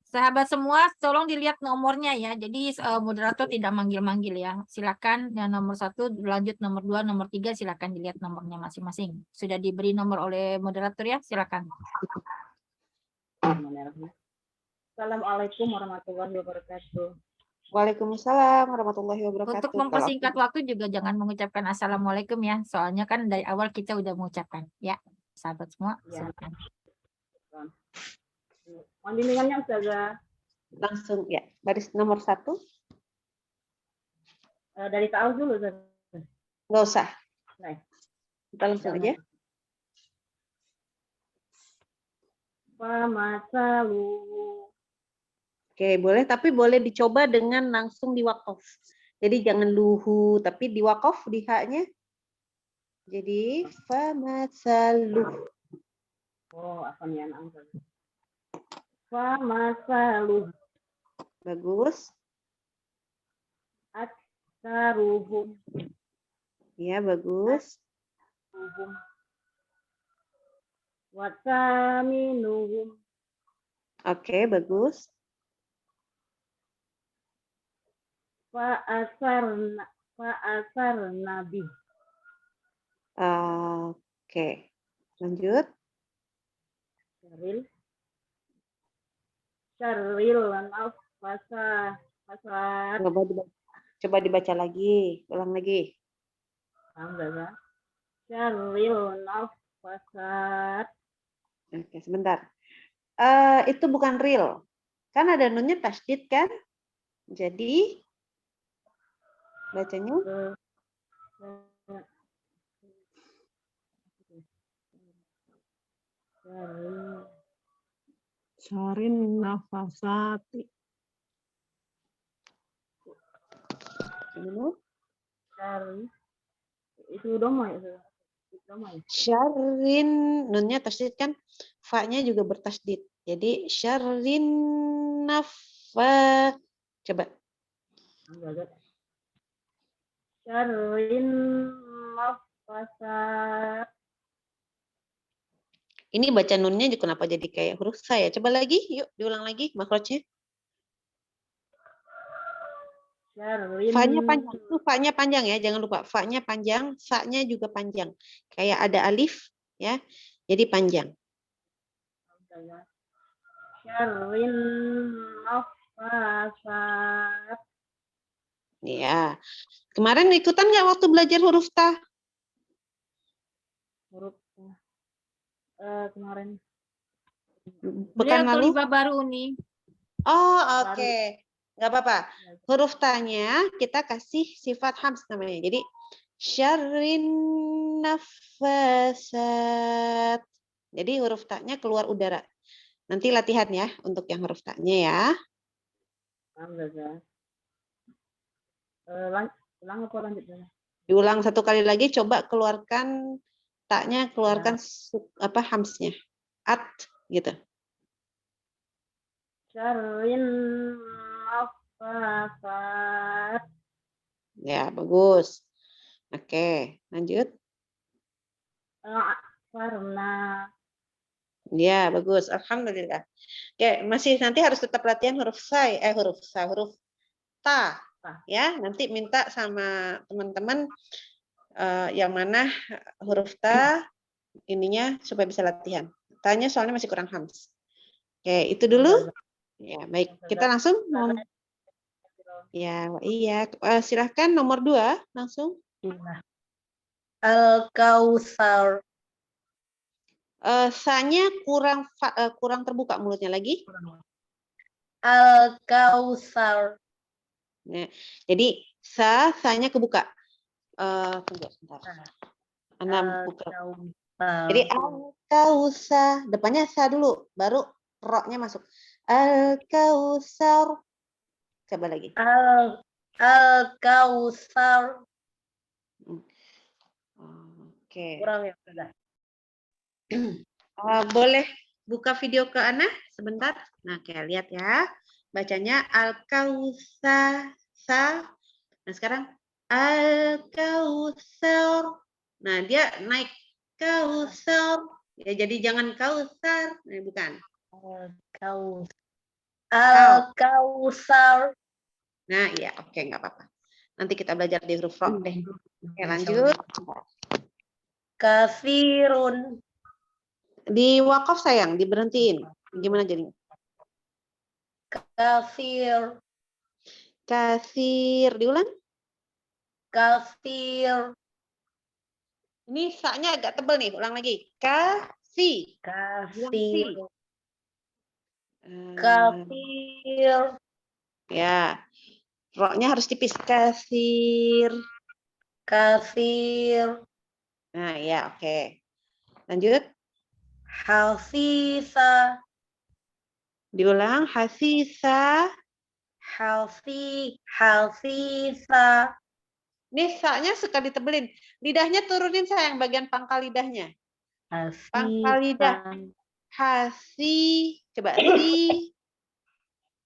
Sahabat semua, tolong dilihat nomornya ya. Jadi moderator tidak manggil-manggil ya. Silakan yang nomor 1 lanjut nomor 2, nomor 3 silakan dilihat nomornya masing-masing. Sudah diberi nomor oleh moderator ya, silakan. Assalamualaikum warahmatullahi wabarakatuh. Waalaikumsalam warahmatullahi wabarakatuh. Untuk mempersingkat waktu juga jangan mengucapkan assalamualaikum ya. Soalnya kan dari awal kita udah mengucapkan. Ya, sahabat semua, silakan. Mohon bimbingannya Ustazah. Langsung ya, baris nomor 1. Dari ta'awudz dulu Ustazah. Nggak usah. Nah. Kita langsung aja. Famasalu. Oke, boleh, tapi boleh dicoba dengan langsung di waqaf. Jadi jangan luhu, tapi di waqaf di haknya. Jadi famasalu. Oh, apa nih anak? Famasalu. Bagus. Aksaruhum. Ya, bagus. Wataminuhum. Oke, bagus. Fa'asarna bi. Oke, lanjut. Syarril nafasa. Coba dibaca lagi, ulang lagi. Syarril nafasat. Oke, sebentar. Itu bukan real. Kan ada nunnya tasydid kan? Jadi bacanya Syarin nafasati. Itu doma ya? Syarrin, nunnya tasydid kan? Fa-nya juga bertasydid. Jadi syarrin nafa. Coba. Syarrin nafasat. Ini baca nunnya kenapa jadi kayak huruf sa ya? Coba lagi, yuk diulang lagi makrojnya. Fa-nya panjang, itu fa-nya panjang ya, jangan lupa. Fa-nya panjang, sa-nya juga panjang. Kayak ada alif ya, jadi panjang. syarrin nafasat. Ya. Kemarin ikutan nggak waktu belajar huruf ta? Huruf kemarin. Pekan Beliau lalu? tolibah baru nih. Oh, oke. Nggak apa-apa. Huruf tanya kita kasih sifat hams namanya. Jadi syarrin nafasat. Jadi huruf tanya keluar udara. Nanti latihan ya untuk yang huruf tanya ya. Ulang apa lanjut? Diulang satu kali lagi, coba keluarkan taknya, keluarkan apa hamsnya. At gitu. Syarrin nafasat. Ya, bagus. Oke, lanjut. Warna. Ya, bagus. Alhamdulillah. Oke, masih nanti harus tetap latihan huruf huruf ta. Ya, nanti minta sama teman-teman yang mana huruf ta ininya supaya bisa latihan. Tanya soalnya masih kurang hams. Oke, itu dulu. Ya, baik. Kita langsung. Ya, iya. Silahkan nomor 2 langsung. Al-Kautsar. Sa-nya kurang terbuka mulutnya lagi. Al-Kautsar. Nah, jadi sa-nya kebuka. Tunggu sebentar. Buka. Jadi al-kautsar, depannya sa dulu, baru ro-nya masuk. Al-kautsar. Coba lagi. Al-Kautsar. Oke. Kurang ya, sudah. Boleh buka video ke Ana sebentar. Nah, kayak lihat ya. Bacanya al-kautsar. Nah, sekarang al-kautsar. Nah, dia naik kautsar. Ya, jadi jangan kautsar. Nah, bukan. Al-Kautsar. Nah, iya, oke, nggak apa-apa. Nanti kita belajar di huruf ro deh. Oke, lanjut. Kafirun. Di wakaf sayang, diberhentiin. Gimana jadinya? Kafir. Kasir, diulang. Kafir. Ini sa-nya agak tebal nih, ulang lagi. Kasi. Kafir. Kafir. Ya. Ro-nya harus tipis. Kasir. Kafir. Nah, ya, oke. Lanjut. Hafisa. Diulang. Hafisa. Hafisa. Nih sa-nya suka ditebelin. Lidahnya turunin sayang bagian pangkal lidahnya. Pangkal lidah. Hasi. Coba si.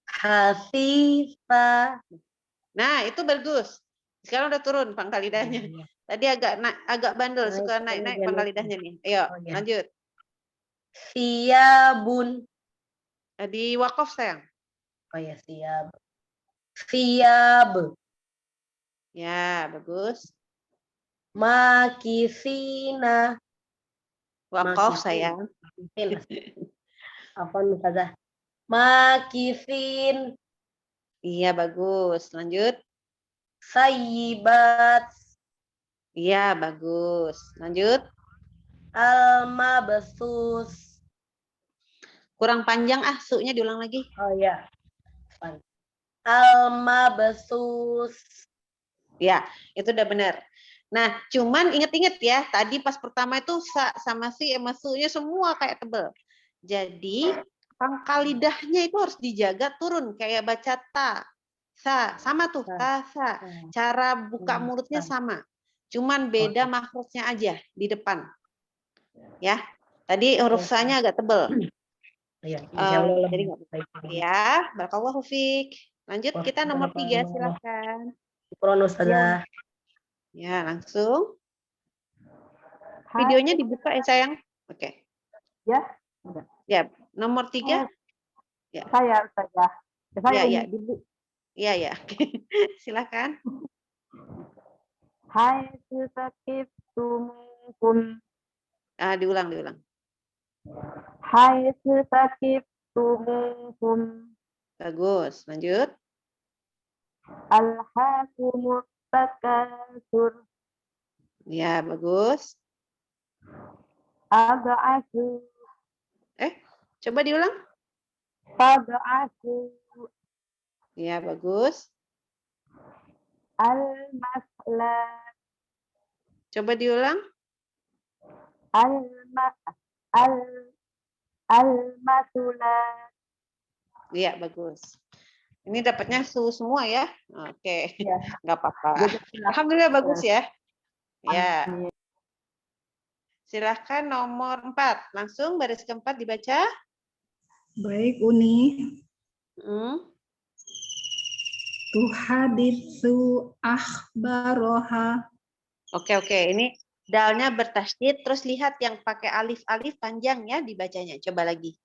Hafisa. Nah, itu bagus. Sekarang udah turun pangkal lidahnya. Tadi agak bandel, suka naik-naik pangkal lidahnya nih. Ayo, lanjut. Siyabun. Di wakaf sayang. Oh ya, siab. Siyab. Ya, bagus. Makisina. Wakaf sayang. Apa nih saja? Makisin. Iya, bagus. Lanjut. Sayyibat. Iya, bagus. Lanjut. Al-mabsus. Kurang panjang su-nya diulang lagi. Oh ya. Al-mabsus. Ya, itu udah benar. Nah, cuman inget-inget ya, tadi pas pertama itu sa sama si sama su-nya semua kayak tebel. Jadi, pangkal lidahnya itu harus dijaga turun kayak baca ta. Sa, sama tuh, ta, sa. Cara buka mulutnya sama. Cuman beda makhrajnya aja di depan. Ya. Tadi huruf sa-nya agak tebel. Iya, jadi nggak apa-apa ya. Barakallahu fiik. Lanjut kita nomor 3 silakan. Ya, langsung. Videonya dibuka ya sayang. Oke. Ya. Ya, nomor 3. Ya. Saya saja. Ya, ya, ya, ya. Silakan. Hai Sakif Tumkum. Diulang. Hai Sakif minhum. Bagus. Lanjut. Alhaakumut takatsur. Ya, bagus. Ab'asu. Coba diulang. Fab'asu. Ya, bagus. Al-mas'lat. Coba diulang. Al-masulat. Iya, bagus. Ini dapatnya semua ya. Oke, Ya. nggak apa-apa. Alhamdulillah bagus ya. Ya. Silahkan nomor 4. Langsung baris keempat dibaca. Baik, Uni. Tuhaditsu akhbaroha. Oke. Ini dalnya bertasydid. Terus lihat yang pakai alif-alif panjang ya dibacanya. Coba lagi.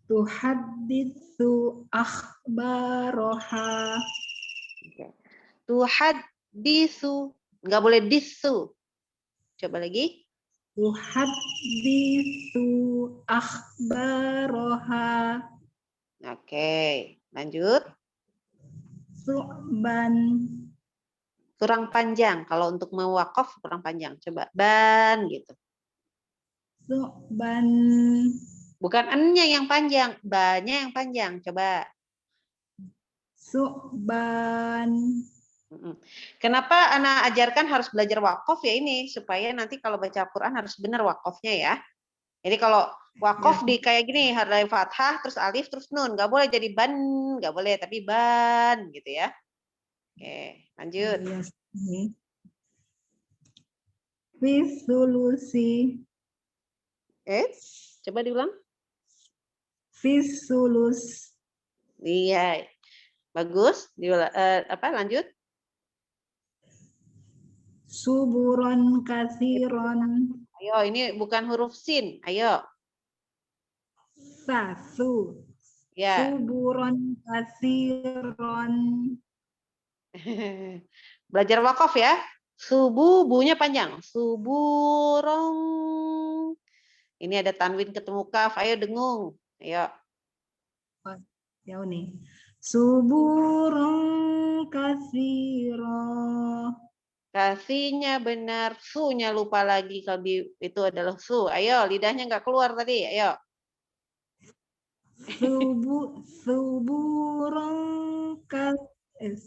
Tuhaditsu akhbaroha. Tuhaditsu. Nggak boleh disu. Coba lagi. Tuhaditsu akhbaroha. Oke, lanjut. Su'ban. Kurang panjang. Kalau untuk mewakaf kurang panjang. Coba ban gitu. Su'ban. Bukan n-nya yang panjang, ba-nya yang panjang. Coba. Su'ban. Kenapa Ana ajarkan harus belajar wakaf ya ini supaya nanti kalau baca Al-Qur'an harus benar wakafnya ya. Jadi kalau wakaf di kayak gini ada fathah terus alif terus nun, nggak boleh jadi ban, nggak boleh tapi ban gitu ya. Oke, lanjut. Fisulusi. Coba diulang. Fisulus. Iya. Bagus. Lanjut. Suburon kasiron. Ayo, ini bukan huruf sin. Ayo. Sasu. Ya. Suburon kasiron. Belajar wakaf ya. Subuh, bunya panjang. Suburong. Ini ada tanwin ketemu kaf. Ayo dengung. Ayo. Ya nih. Suburong kasiro. Kasihnya benar, su-nya lupa lagi kalau itu adalah su. Ayo, lidahnya nggak keluar tadi. Ayo.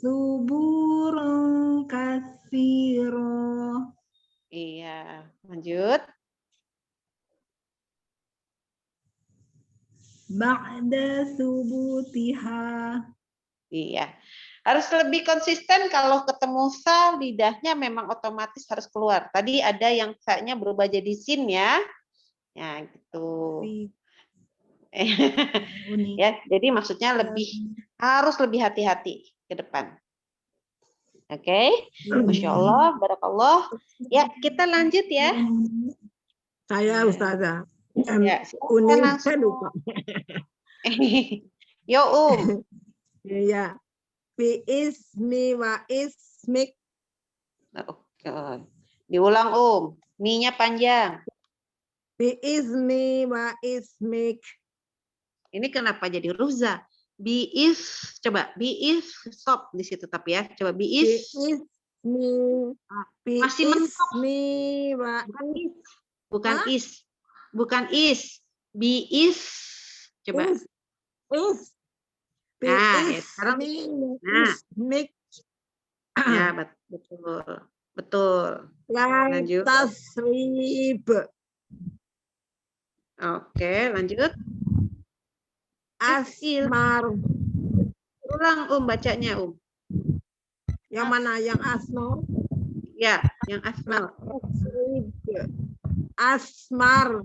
Suburong kasiro. Iya, lanjut. Ba'da subutiha. Iya. Harus lebih konsisten kalau ketemu sa, lidahnya memang otomatis harus keluar. Tadi ada yang sa-nya berubah jadi sin ya. Ya, gitu. Ya, jadi maksudnya harus lebih hati-hati ke depan. Oke. Masya Allah, barakallah. Ya, kita lanjut ya. Saya Ustazah. Ya, Unin saya lupa. Yo, Iya. Fi ismi wa ismik. Diulang, Mi-nya panjang. Fi ismi wa ismik. Ini kenapa jadi ruza? Coba stop di situ tapi ya. Coba masih mentok. Bukan is. Coba. Nah, ya, sekarang. Ya, betul. Lanjut. Oke, lanjut. Asmar. Ulang bacanya Yang mana? Yang asmar? Ya, yang asmar. Asmar.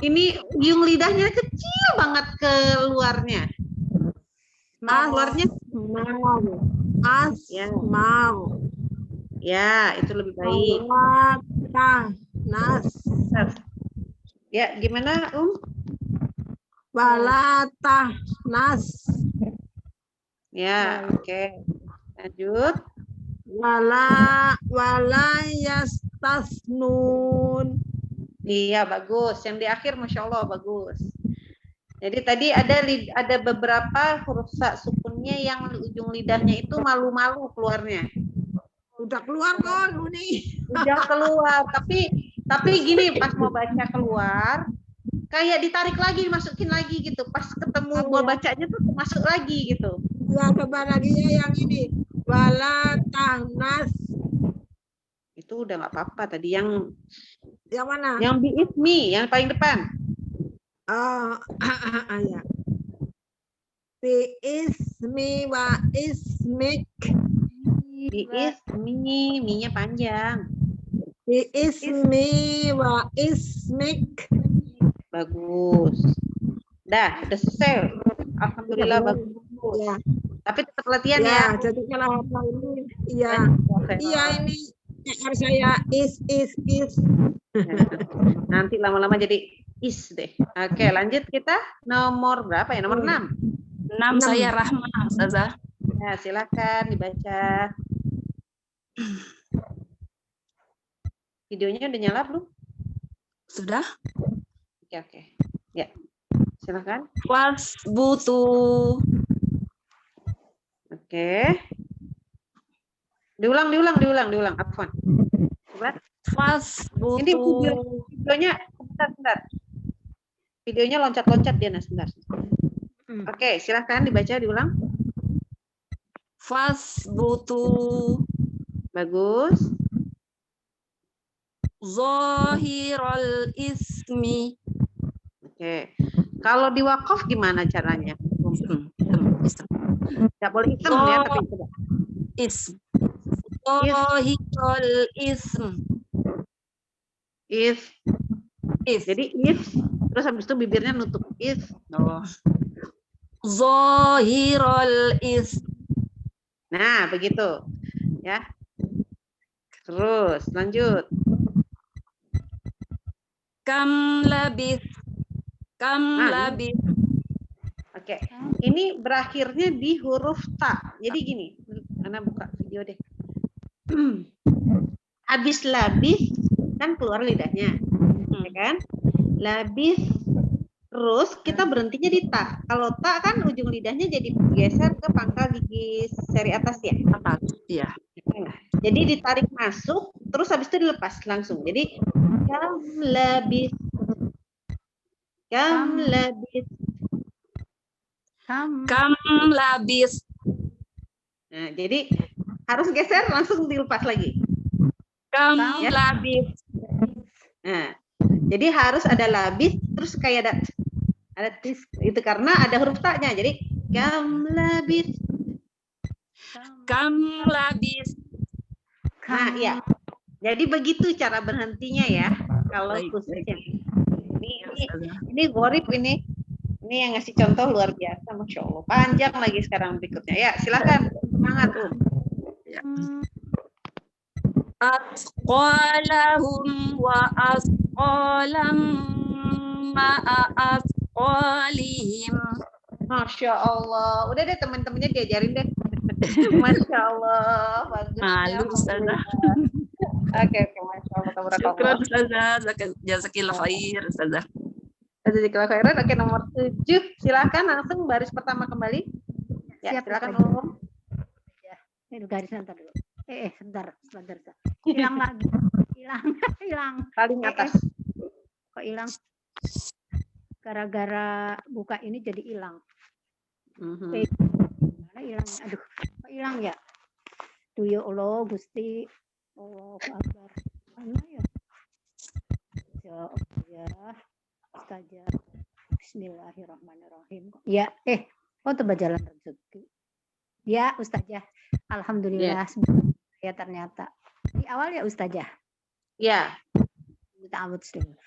Ini ujung lidahnya kecil banget keluarnya. Keluarnya Asmar. Ya, itu lebih baik. Ya, gimana, Walatah nas. Ya, oke. Lanjut. Wala yastasnun. Iya, bagus. Yang di akhir Masya Allah bagus. Jadi tadi ada beberapa huruf sa sukunnya yang ujung lidahnya itu malu-malu keluarnya. Udah keluar kok, Nuni. Udah keluar, tapi gini pas mau baca keluar kayak ditarik lagi, masukin lagi gitu. Pas ketemu mau bacanya tuh masuk lagi gitu. Ya, coba lagi ya yang ini. Wala tahnas. Itu udah nggak apa-apa tadi yang mana? Yang bi'ismi, yang paling depan. Ya. Bi'ismi wa ismik. Bi'ismi, mi-nya panjang. Bi'ismi wa ismik. Bagus. Udah selesai. Alhamdulillah bagus. Ya. Tapi tetap latihan ya. Jadi kalau hafal ini, iya ini PR saya is. Nanti lama-lama jadi is deh. Oke, lanjut kita nomor berapa ya? Nomor 6. 6 saya Rahma, Ustazah. Ya, silakan dibaca. Videonya udah nyala belum? Sudah? Oke. Ya. Silakan. Wasbutu. Oke. Diulang. Afwan. Coba. Wasbutu. Ini videonya sebentar. Videonya loncat-loncat dia, sebentar. Oke, silakan dibaca, diulang. Fasbutu. Bagus. Zahirul ismi. Oke. Kalau di wakaf gimana caranya? Tidak boleh hitam ya, tapi coba. Ism. Zahirul ism. If. Jadi if, terus habis itu bibirnya nutup. If. Zahirul ism. Nah, begitu. Ya. Terus, lanjut. Kam labis. Oke. Ini berakhirnya di huruf ta. Jadi gini, Ana buka video deh. Habis labis kan keluar lidahnya. Ya kan? Labis terus kita berhentinya di ta. Kalau ta kan ujung lidahnya jadi geser ke pangkal gigi seri atas ya. Atas, iya. Jadi ditarik masuk, terus habis itu dilepas langsung. Jadi kam labis. Nah, jadi harus geser langsung dilepas lagi. Labis. Nah, jadi harus ada labis terus kayak ada tis itu karena ada huruf ta-nya. Jadi kam labis. Nah, iya. Jadi begitu cara berhentinya ya. Kalau khususnya. Ini Gorif ini yang ngasih contoh luar biasa, Masya Allah. Panjang lagi sekarang berikutnya. Ya, silakan. Semangat, Asqalahum wa asqalam ma'a asqalihim. Masya Allah. Udah deh teman-temannya diajarin deh. Masya Allah. Bagus. Malu, Ustazah. Oke, Masya Allah. Syukran, Ustazah. Jazakillah khair, Ustazah. Jazakillah khairan. Oke, nomor 7. Silakan langsung baris pertama kembali. Ya, silakan Om. Ya, ini garis ntar dulu. Sebentar. Hilang lagi. Hilang. Paling atas. Kok hilang? Gara-gara buka ini jadi hilang. Mana hilangnya? Aduh, kok hilang ya? Duh ya Allah, Gusti. Allah Akbar. Mana ya? Ya Allah ya. Ustazah. Bismillahirrahmanirrahim. Ya, tuh jalan rezeki. Ya, Ustazah. Alhamdulillah. Ya ternyata. Di awal ya Ustazah. Ya. Ta'awudz dulu.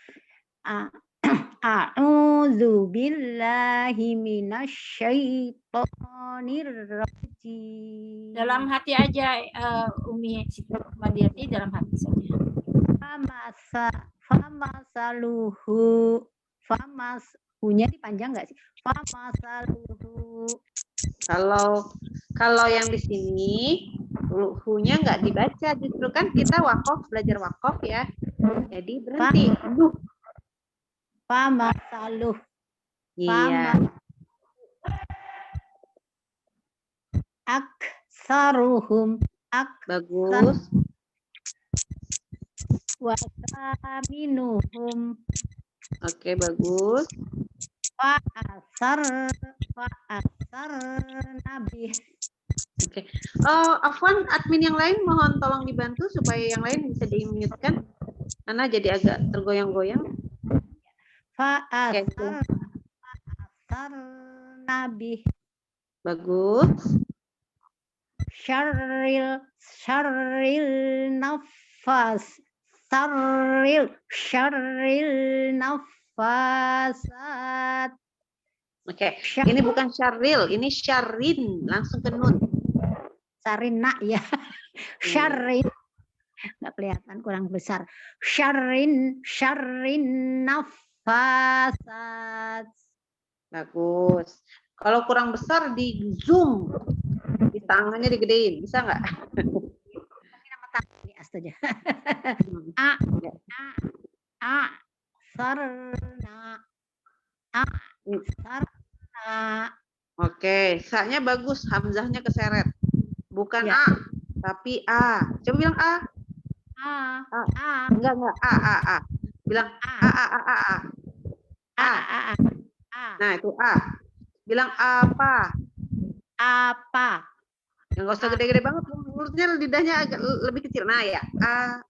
A'udzu billahi minasyaitonir rajim. Dalam hati aja Umi Madiati, dalam hati saja. Hunya dipanjang nggak sih? Famasaluhu. Kalau yang di sini hunya nggak dibaca, justru kan kita wakaf, belajar wakaf ya. Jadi berhenti. Famasaluh. Iya. Aksaruhum. Bagus. Wasaminuhum. Oke, bagus. Fa'asar nabih. Oke. Afwan, admin yang lain mohon tolong dibantu supaya yang lain bisa di-mute-kan. Karena jadi agak tergoyang-goyang. Fa'asar nabih. Bagus. Syarril nafasat. Oke, ini bukan syarril, ini syarrin, langsung ke nun. Sarina ya. Syarrin. Nggak kelihatan, kurang besar. Syarrin nafasat. Bagus. Kalau kurang besar di zoom, di tangannya digedein, bisa nggak? Astaga. Sarna. Oke, sa-nya bagus, hamzahnya keseret. Bukan Ya. A, tapi A. Coba bilang A. Enggak, A. Bilang A. Nah, itu A. Bilang apa? Apa? Yang nggak usah gede-gede banget, mulutnya lidahnya agak lebih kecil. Nah, ya. A.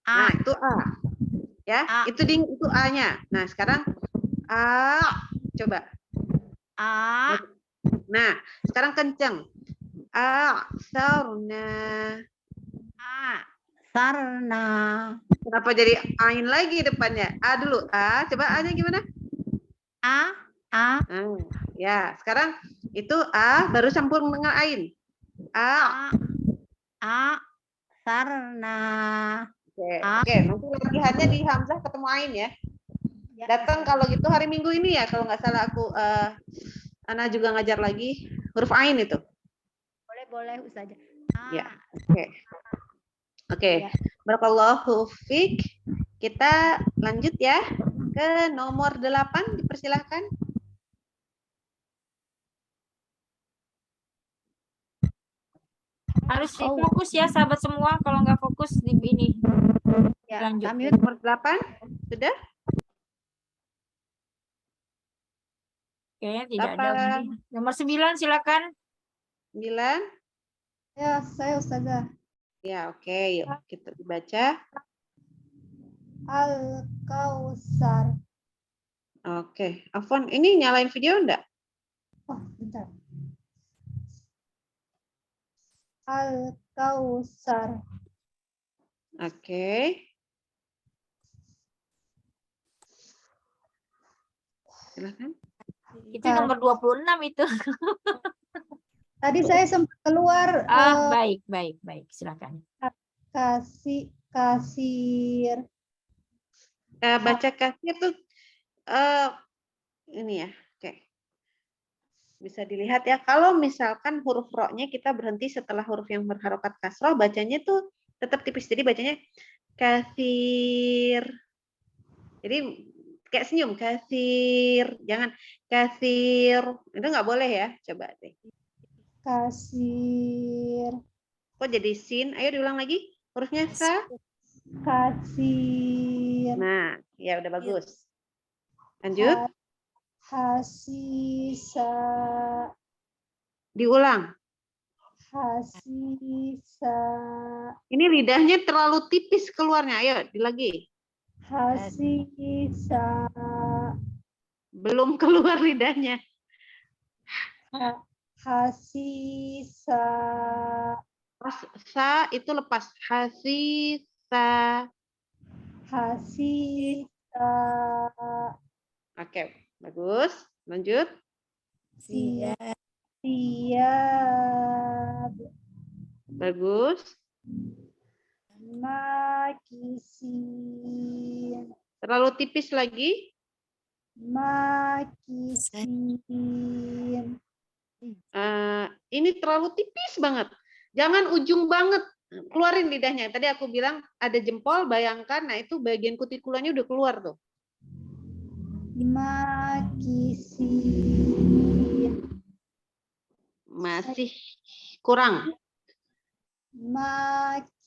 Nah, itu A. Ya, itu A-nya. Nah, sekarang A. Coba. A. Nah, sekarang kenceng. Sarna. Sarna. Kenapa jadi ain lagi depannya? A dulu. A. Coba A-nya gimana? A. Ya, sekarang itu A baru campur dengan ain. A. Sarna. Oke, nanti latihannya di hamzah ketemu ain ya. Datang kalau gitu hari Minggu ini ya, kalau nggak salah aku Ana juga ngajar lagi huruf ain itu. Boleh Ustazah. Ya, oke. Barakallahu fiik. Kita lanjut ya ke nomor 8, dipersilahkan. Harus fokus ya sahabat semua, kalau nggak fokus di ini. Ya, lanjut. Nomor 8 sudah? Oke, tidak ada ini. Nomor 9 silakan. 9. Ya, saya Ustazah. Ya, oke. Yuk kita dibaca. Al-Kausar. Oke. Afwan, ini nyalain video enggak? Oh, bentar. Al-Kausar. Oke. Silakan. Itu nomor 26 itu. Tadi saya sempat keluar. Baik. Silakan. Kasir. Baca kasir tuh ini ya. Oke. Bisa dilihat ya. Kalau misalkan huruf ro-nya kita berhenti setelah huruf yang berharokat kasroh, bacanya tuh tetap tipis. Jadi bacanya kasir. Jadi kayak senyum, kasir. Jangan kasir. Itu nggak boleh ya. Coba deh. Kasir. Kok jadi sin? Ayo diulang lagi. Hurufnya sa. Kasir. Nah, ya udah bagus. Lanjut. Hasisa. Diulang. Hasisa. Ini lidahnya terlalu tipis keluarnya. Ayo, lagi. Hasisa. Belum keluar lidahnya. Hasisa. Sa itu lepas. Hasisa. Hasisa. Oke, bagus. Lanjut. Siap. Bagus. Makisin. Terlalu tipis lagi. Makisin. Ini terlalu tipis banget. Jangan ujung banget. keluarin lidahnya. Tadi aku bilang ada jempol, bayangkan, nah itu bagian kutikulanya udah keluar tuh. Makisin. Masih kurang. Makisin.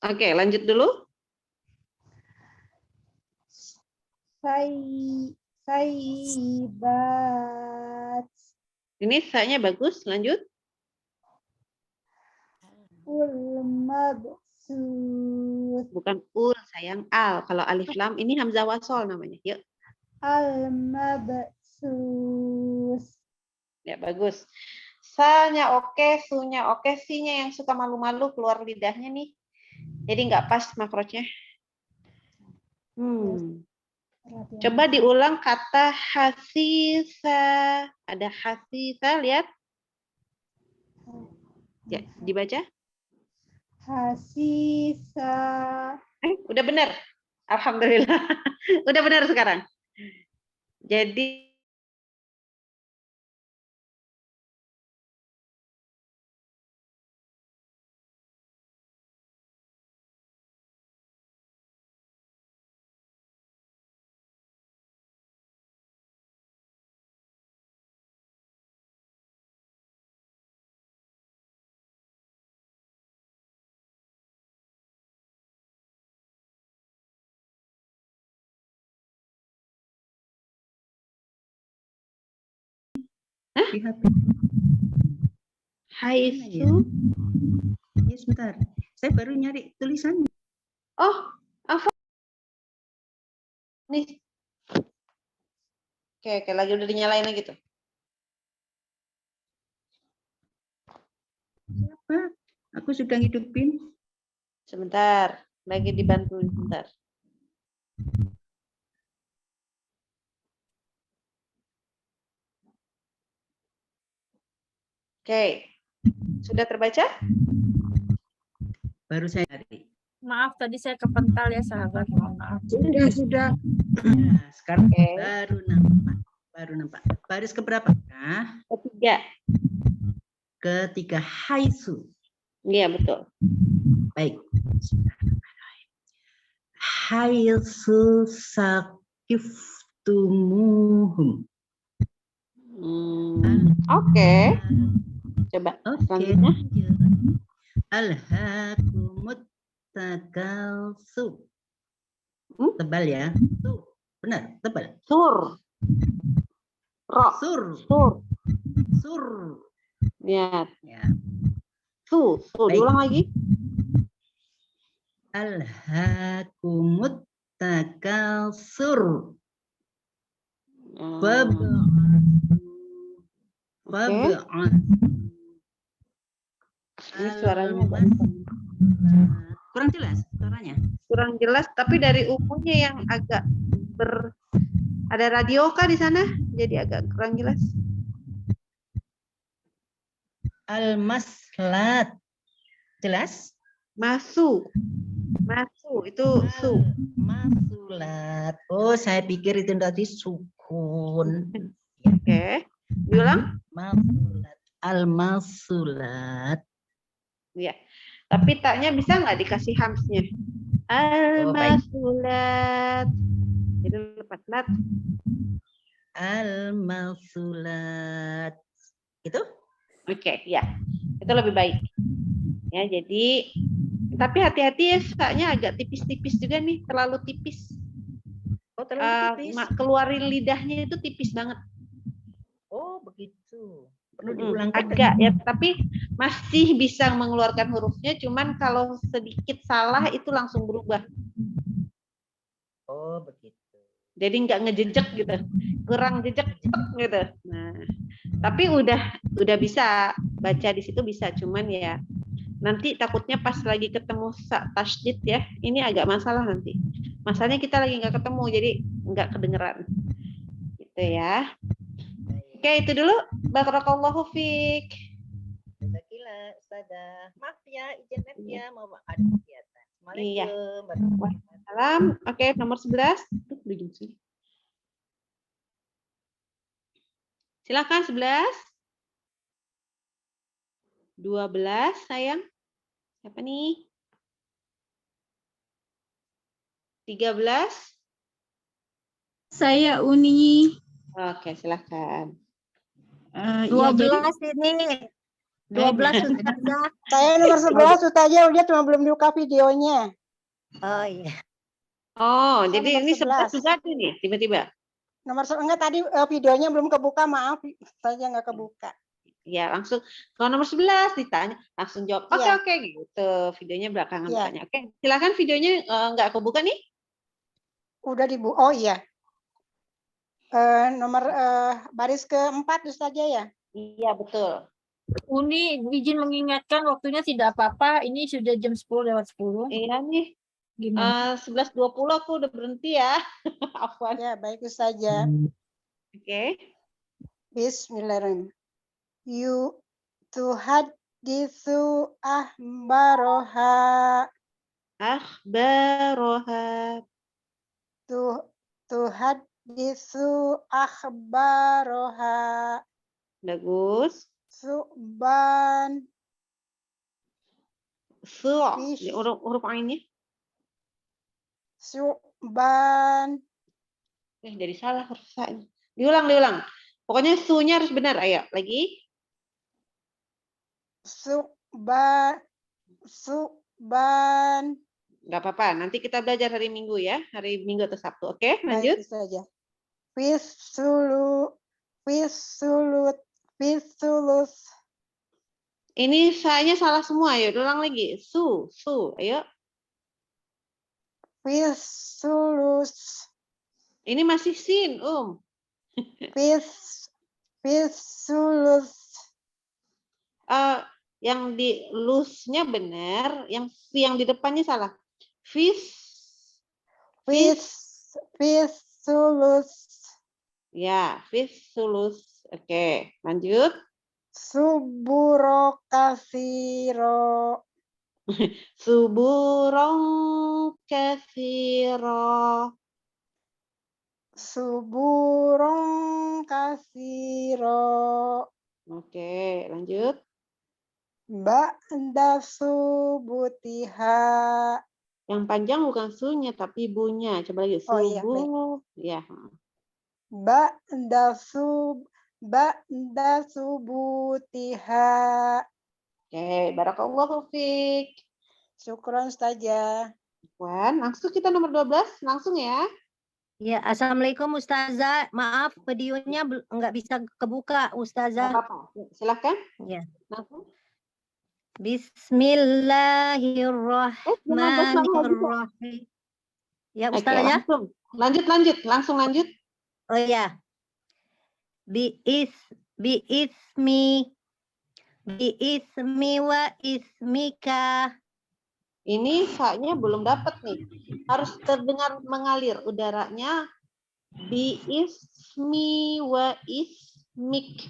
Oke, lanjut dulu. Saibat. Ini saya bagus, lanjut. Ulmabsut. Bukan ul, sayang, al. Kalau alif lam, ini hamzah wasol namanya. Yuk. Al-mabsus. Ya, bagus. Sa-nya oke, su-nya oke, si-nya yang suka malu-malu keluar lidahnya nih. Jadi nggak pas makrotnya. Coba diulang kata hasisa. Ada hasisa, lihat. Ya, dibaca. Hasisa. Udah benar. Alhamdulillah. Udah benar sekarang. Jadi Di HP. haisu. Ya, sebentar. Saya baru nyari tulisannya. Oh, apa? Nih. Oke, lagi udah dinyalain lagi tuh. Siapa? Aku sudah hidupin. Sebentar, lagi dibantu sebentar. Oke, sudah terbaca? Baru saya cari. Maaf, tadi saya kepental ya sahabat. Mohon maaf. Sudah. Ya, sekarang baru nampak. Baris keberapakah? Ketiga. Ketiga, haisu. Iya, betul. Baik. Haisu sakiftumuhum. Oke. Coba selanjutnya. Alhaakumut takasur. Tebal ya. Tuh, benar, tebal. Sur. Ro. Sur. Sur. Sur. Lihat. Ya. Su. Diulang lagi. Alhaakumut takasur. Ini suaranya kurang jelas suaranya. Kurang jelas, tapi dari umumnya yang agak ada radio kah di sana? Jadi agak kurang jelas. Al-maslat. Jelas? Masu itu su. Masulat. Oh, saya pikir itu tadi sukun. Oke. Diulang? Masulat. Al-masulat. Ya. Tapi taknya bisa nggak dikasih hamsnya? Al-masulat. Itu lepas lat. Al-masulat. Itu? Oke, ya. Itu lebih baik. Ya, jadi tapi hati-hati ya, saknya agak tipis-tipis juga nih, terlalu tipis. Oh, terlalu tipis. Keluarin lidahnya itu tipis banget. Oh, begitu. Perlu diulang agak ya, tapi masih bisa mengeluarkan hurufnya, cuman kalau sedikit salah itu langsung berubah. Oh, begitu. Jadi nggak ngejejek gitu, kurang jejek gitu. Nah, tapi udah bisa baca di situ bisa, cuman ya nanti takutnya pas lagi ketemu tasydid ya, ini agak masalah nanti. Masalahnya kita lagi nggak ketemu, jadi nggak kedengeran. Gitu ya. Oke, itu dulu. Barakallahu fiik. Gila, Ustazah. Maaf ya, izin ya, mau ada kegiatan. Iya. Assalamualaikum. Salam. Oke, nomor 11. Silakan 11. 12 sayang. Siapa nih? 13. Saya Uni. Oke, silahkan. Ya, jadi 12 ini. 12 Benar. Ustazah. Saya nomor 11 Ustazah, dia cuma belum buka videonya. Oh iya. Oh, Saya jadi nomor ini 11 11. juga ada nih tiba-tiba. Enggak tadi videonya belum kebuka, maaf. Saya nggak kebuka. Ya, langsung kalau nomor 11 ditanya, langsung jawab. Oke, Iya. oke gitu. Videonya belakangan Iya. bukanya. Oke, silakan videonya nggak kebuka nih. Udah oh iya. Nomor baris keempat Ustazah ya? Iya, betul. Uni izin mengingatkan waktunya tidak apa-apa. Ini sudah jam 10:10. Iya nih. Gimana? 11.20 aku udah berhenti ya. Afwan. Ya, baik Ustazah. Oke. Bismillahirrahmanirrahim. Tuhaditsu ahbaroha. Akhbaroha. Tuhaditsu akhbaroha. Bagus. Suban. Huruf ainnya. Suban. Dari salah huruf sa-nya. Diulang. Pokoknya su-nya harus benar. Ayo, lagi. Suban. Nggak apa-apa. Nanti kita belajar hari Minggu ya. Hari Minggu atau Sabtu. Oke, lanjut. Baik saja. Fisulus. Ini sa-nya salah semua. Ayo, ulang lagi. Su. Ayo. Fisulus. Ini masih sin, Fisulus. Yang di lusnya benar, yang di depannya salah. Fisulus. Ya, fisulus. Oke, lanjut. Suburo kasiro. Suburong kasiro. Suburong kasiro. Oke, lanjut. Ba'da subutiha. Yang panjang bukan su-nya tapi bu-nya. Coba lagi. Oh, iya, Subuh. Ya. Ba'da subutiha. Oke, barakallahu fiik. Syukran Ustazah. Wan, langsung kita nomor 12, langsung ya. Ya, Assalamualaikum Ustazah. Maaf, videonya nggak bisa kebuka Ustazah. Nggak apa-apa. Silakan. Ya. Langsung. Bismillahirrahmanirrahim. Ya, Ustazah. Langsung. Lanjut. Oh ya. Biismi wa ismika. Ini sa-nya belum dapat nih. Harus terdengar mengalir udaranya. Biismi wa ismik.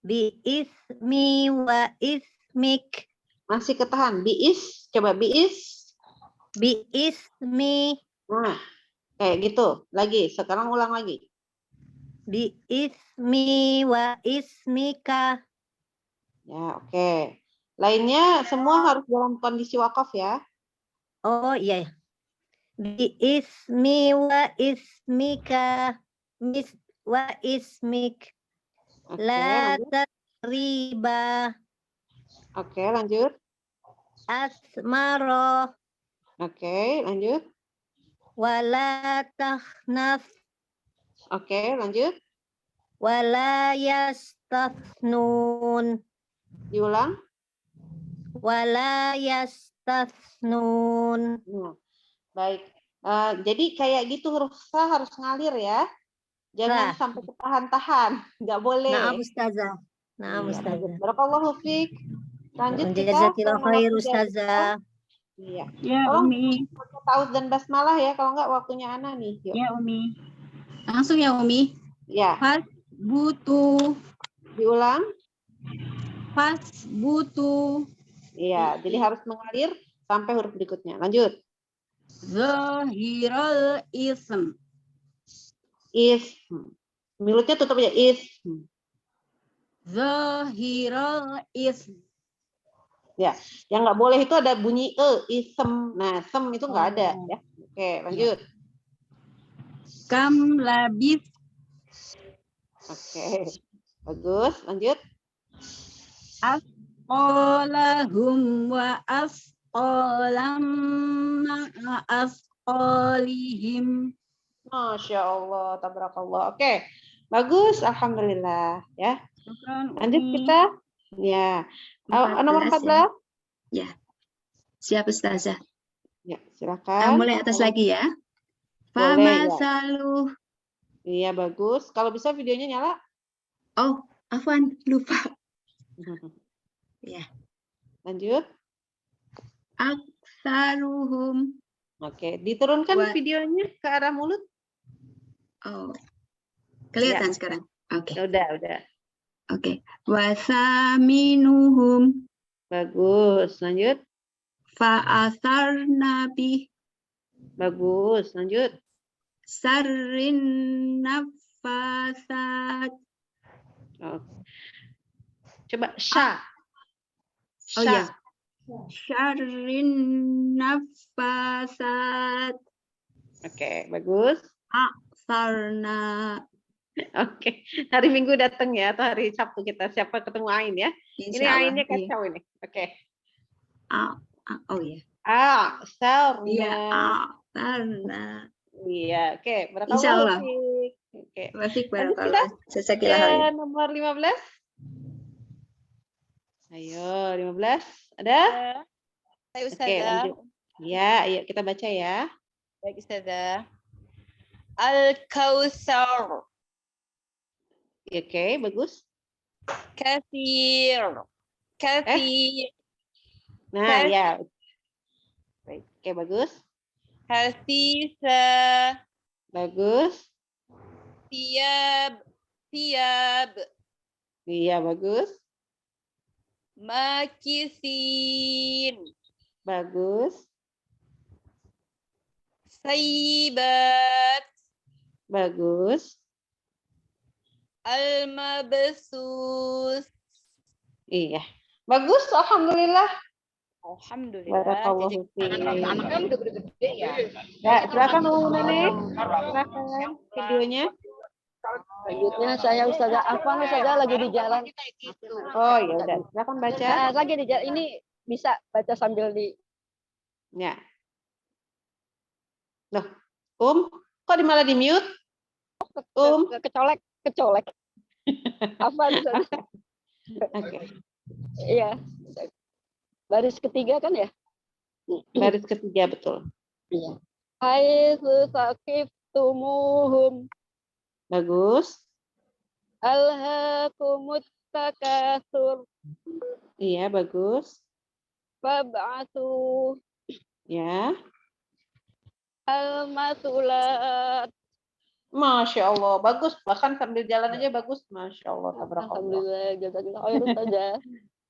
Biismi wa ismik. Masih ketahan. Coba biismi. Nah, kayak gitu. Lagi. Sekarang ulang lagi. Biismi wa ismika. Ya, oke. Lainnya semua harus dalam kondisi wakaf ya. Oh iya. Biismi wa ismika. Wa ismik. Oke, La lanjut. riba. Oke, lanjut. Asmaro. Oke, lanjut. Wala tahnaf. Oke, lanjut. Wala yastathnun. Diulang. Wala yastathnun. Baik. Jadi kayak gitu huruf sa harus ngalir ya. Jangan sampai ketahan-tahan. Nggak boleh. Naam Ustazah. Naam Iya, Ustazah. barakallahu fiik. Lanjut kita. Jazakillah khair Ustazah. Iya. Ya, Tolong Umi. Ta'awudz dan basmalah ya, kalau nggak waktunya Ana nih. Yuk. Ya, Umi. Langsung ya, Umi. Ya. Butuh. Diulang. Butuh. Iya, jadi harus mengalir sampai huruf berikutnya. Lanjut. Zahirul ism. Mulutnya tutup aja. Zahirul ism. Ya, yang nggak boleh itu ada bunyi isem. Nah, sem itu nggak ada Oh. ya. Oke, lanjut. Kam labis. Oke, bagus. Lanjut. Asqalahum wa asqalam ma'a asqalihim. Masya Allah, tabarakallah. Oke, bagus. Alhamdulillah ya. Lanjut kita. Ya, nomor 14. Ya. Siap Ustazah. Ya, silakan. Mulai atas lagi ya. Boleh, ya. Famasaluh. Iya, bagus. Kalau bisa videonya nyala. Oh, afwan, lupa. Ya. Lanjut. Aksaruhum. Oke, diturunkan Wa- videonya ke arah mulut. Oh. Kelihatan Ya. sekarang. Oke. Udah. Oke. Wasaminuhum. Bagus. Lanjut. Fa'asarna bih. Bagus. Lanjut. Sarrin nafasat. Oh. Coba sya. Oh ya. Syarrin nafasat. Oke, bagus. Aksarna. Oke, hari Minggu datang ya atau hari Sabtu kita siapa ketemu Ain ya. Ini Insya Allah, Ainnya iya. kacau ini. Oke. Oh ya. Sarna. Iya, aksarna. Iya, oke. Insya Allah. Oke. Wafik Lanjut kita barakallah. ke Jazakallah. nomor 15. Ayo, 15. Ada? Saya Oke, Ustazah. lanjut. Ya, ayo kita baca ya. Baik Ustazah. Al-Kautsar. Oke, bagus. Katsir. Nah, ya. Baik, oke, bagus. Hasisa. Bagus. Tiab. Iya, bagus. Makisin. Bagus. Sayyibat. Bagus. Al-Mabsus. Iya. Bagus, alhamdulillah. Alhamdulillah. Barakallahu fiik. Anaknya udah gede-gede ya. Ya, silakan Umu Nenek. Silakan videonya. Selanjutnya saya Ustazah Afwan, Ustazah lagi di jalan. Oh, ya udah. Silakan baca. Nah, lagi di jalan. Ini bisa baca sambil di. Ya. Loh, kok malah di mute? Kecolek. Afwan, Ustazah. Oke. Iya. Baris ketiga kan ya? Baris ketiga betul. Iya. Haitsu saqiftumuhum. Bagus. Alhaakumut takatsur. Iya, bagus. Fab'atsu Ya. al-masulat. Masya Allah, bagus. Bahkan sambil jalan aja bagus. Masya Allah, tabarakallah. Alhamdulillah, jazakallah khair Ustazah.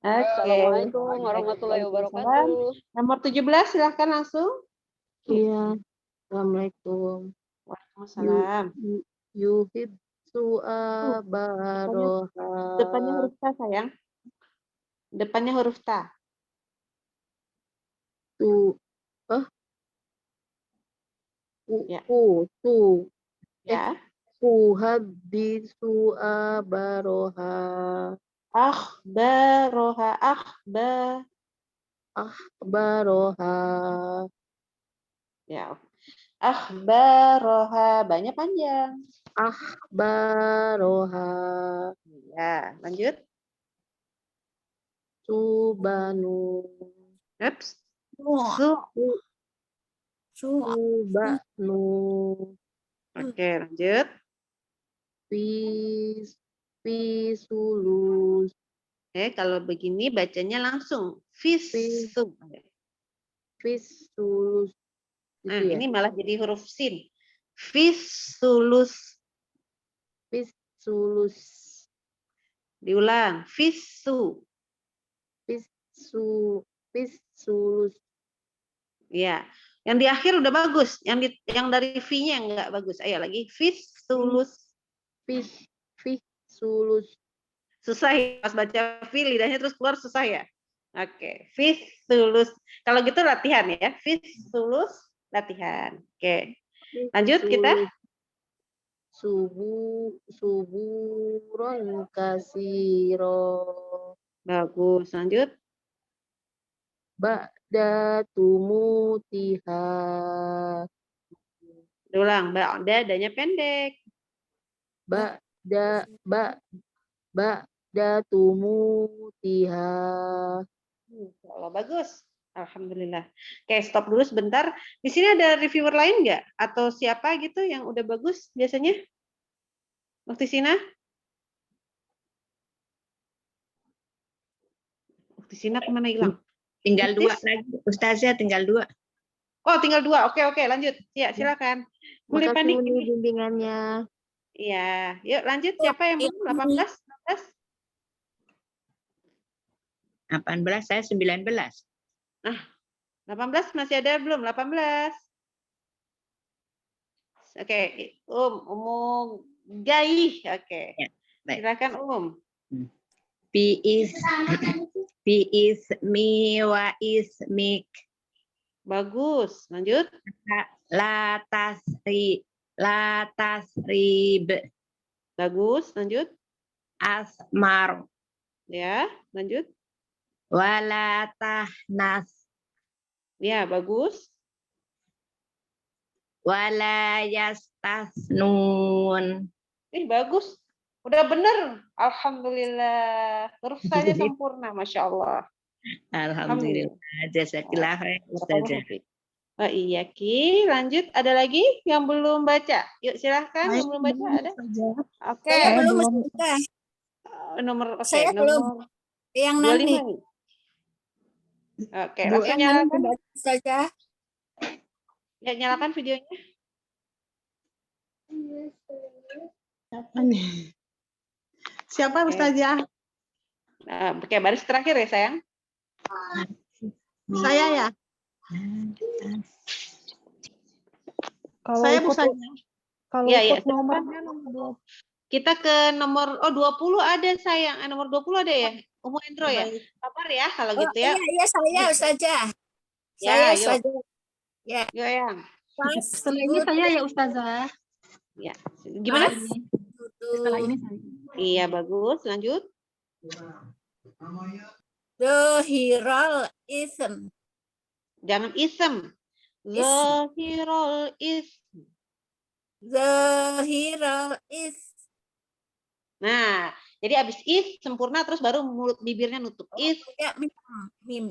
Oke. Assalamualaikum warahmatullahi wabarakatuh. Nomor 17, silahkan langsung. Iya. Assalamualaikum. Waalaikumsalam. Yuhib su'a baroha. Depannya huruf ta, sayang. Depannya huruf ta. Ya. Ya. Kuhabbisu abaroha. Akhbaroha. Baroha. Ya. Akhbaroha. Banyak panjang. Baroha. Ya, lanjut. Subanu. Ups. Subanu. Oke, lanjut. Fisulus. Kalau begini bacanya langsung. Fisu. Fisulus. Nah, ini malah jadi huruf sin. Fisulus. Fisulus. Diulang. Fisulus. Ya, yang di akhir udah bagus. Yang dari V-nya enggak bagus. Ayo lagi. Fisulus. Fisulus. Susah ya, pas baca fi lidahnya terus keluar susah ya. Oke, fi sulus. Kalau gitu latihan ya, fi sulus latihan. Oke, lanjut kita. Suburon kasiro. Bagus, lanjut. Ba'da tumutiha. Ulang, dadanya pendek. Ba'da tumutiha. Allah, bagus. Alhamdulillah. Oke, stop dulu sebentar. Di sini ada reviewer lain nggak? Atau siapa gitu yang udah bagus biasanya? Waktu Sina? Waktu Sina kemana hilang? Tinggal 2 lagi. Ustazah tinggal 2. Oh, tinggal 2. Oke, lanjut. Ya, silakan. Mulai Makasih panik Uni ini. bimbingannya. Iya, yuk lanjut. Siapa yang belum? 18? 18, saya 19. Nah, 18 masih ada belum? 18. Oke, Umum Gaih. Oke. Ya, baik. Silakan Fi ismi wa ismik. Bagus. Lanjut. La tasrib. Bagus. Lanjut. Asmar. Ya, lanjut. Wala tahnas. Ya, bagus. Wala yastasnun. Bagus. Udah bener. Alhamdulillah. Huruf saya sempurna, Masya Allah. Alhamdulillah. Jazakillah khair, Ustazah. Iya, Ki. Lanjut. Ada lagi yang belum baca? Yuk, silahkan. Yang belum baca ada? Oke. Saya belum, Ustazah. Saya belum. Yang nanti. Oke, langsung nyalakan. Saja. Ya, nyalakan videonya. Siapa Ustazah? Oke, baris terakhir ya, sayang. Saya ya. Kalau Saya ikut, Ustazah. kalau Ya, ikut ya. nomornya nomor 20. Kita ke nomor 20 ada, sayang. Nomor 20 ada ya? Umu Endro ya? Kabar ya kalau gitu ya. Iya, saya Ustazah. Ya, Saya yuk. Ustazah. Ya. Yuk, yang. Setelah ini saya ya Ustazah. Ya. Gimana? Setelah ini saya. Iya, bagus. Lanjut. Zahirul ism. Jangan ism. Zahirul ism. Zahirul ism. Nah, jadi abis is sempurna terus baru mulut bibirnya nutup. Is. Ya, mim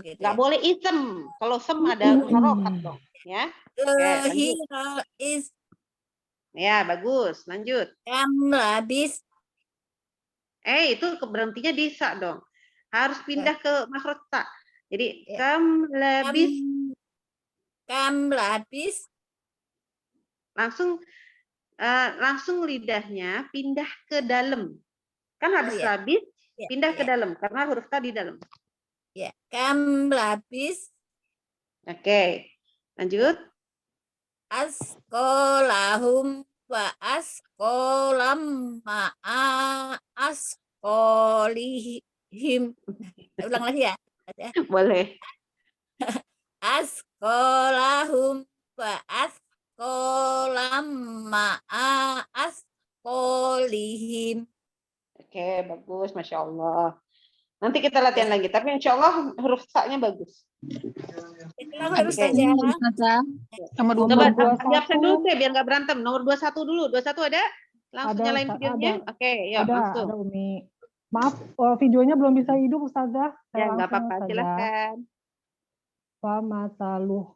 gitu. Nggak boleh isem. Kalau sem ada harokat dong. Ya. Zahirul ism. Ya, bagus. Lanjut. Kamlabis. Itu berhentinya di sa dong. Harus pindah ke makhraj ta. Jadi kamlabis. Kamlabis. Langsung lidahnya pindah ke dalam. Kan habis labis pindah ke dalam karena huruf ta di dalam. Ya, kamlabis. Oke. Lanjut. Askolahum wa askolam ma'a askolihim. Ulang lagi ya. Boleh. Askolahum wa askolam ma'a askolihim. Oke, bagus. Masya Allah. Nanti kita latihan lagi. Tapi insya Allah huruf sa-nya bagus. Harus saja. Nomor Coba 21. di absen dulu deh, biar nggak berantem. Nomor 21 dulu. 21 ada? Langsung Ada, nyalain videonya. ada. Oke, yuk langsung. Ada Umi. Maaf, videonya belum bisa hidup Ustazah. Ya, nggak apa-apa. Silakan. Wa masaluh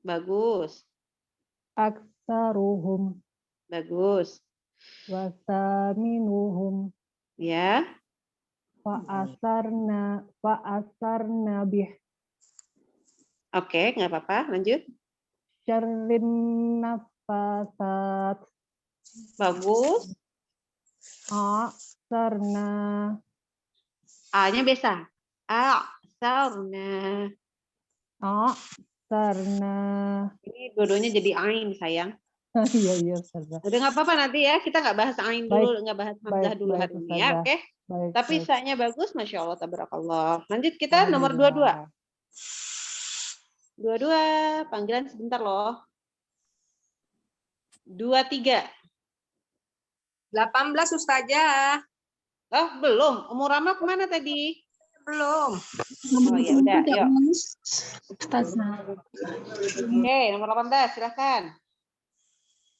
Bagus. aksaruhum Bagus. wasaminuhum Ya. wa asarna bih Oke, nggak apa-apa. Lanjut. syarrin nafasat Bagus. asarna A-nya biasa. Sarna. asarna. Ini dua-duanya jadi ain, sayang. Iya Ustazah. Udah nggak apa-apa nanti ya. Kita nggak bahas ain dulu, nggak bahas hamzah dulu hari ini ya. Oke. Baik, Tapi baik. sa-nya bagus, Masya Allah, tabarakallah. Lanjut kita nomor 22. 22, panggilan sebentar loh. 23. 18 Ustazah. Oh, belum. Umur Rama kemana tadi? Belum. Oh ya udah, yuk. Ustazah. Oke, nomor 18, silakan.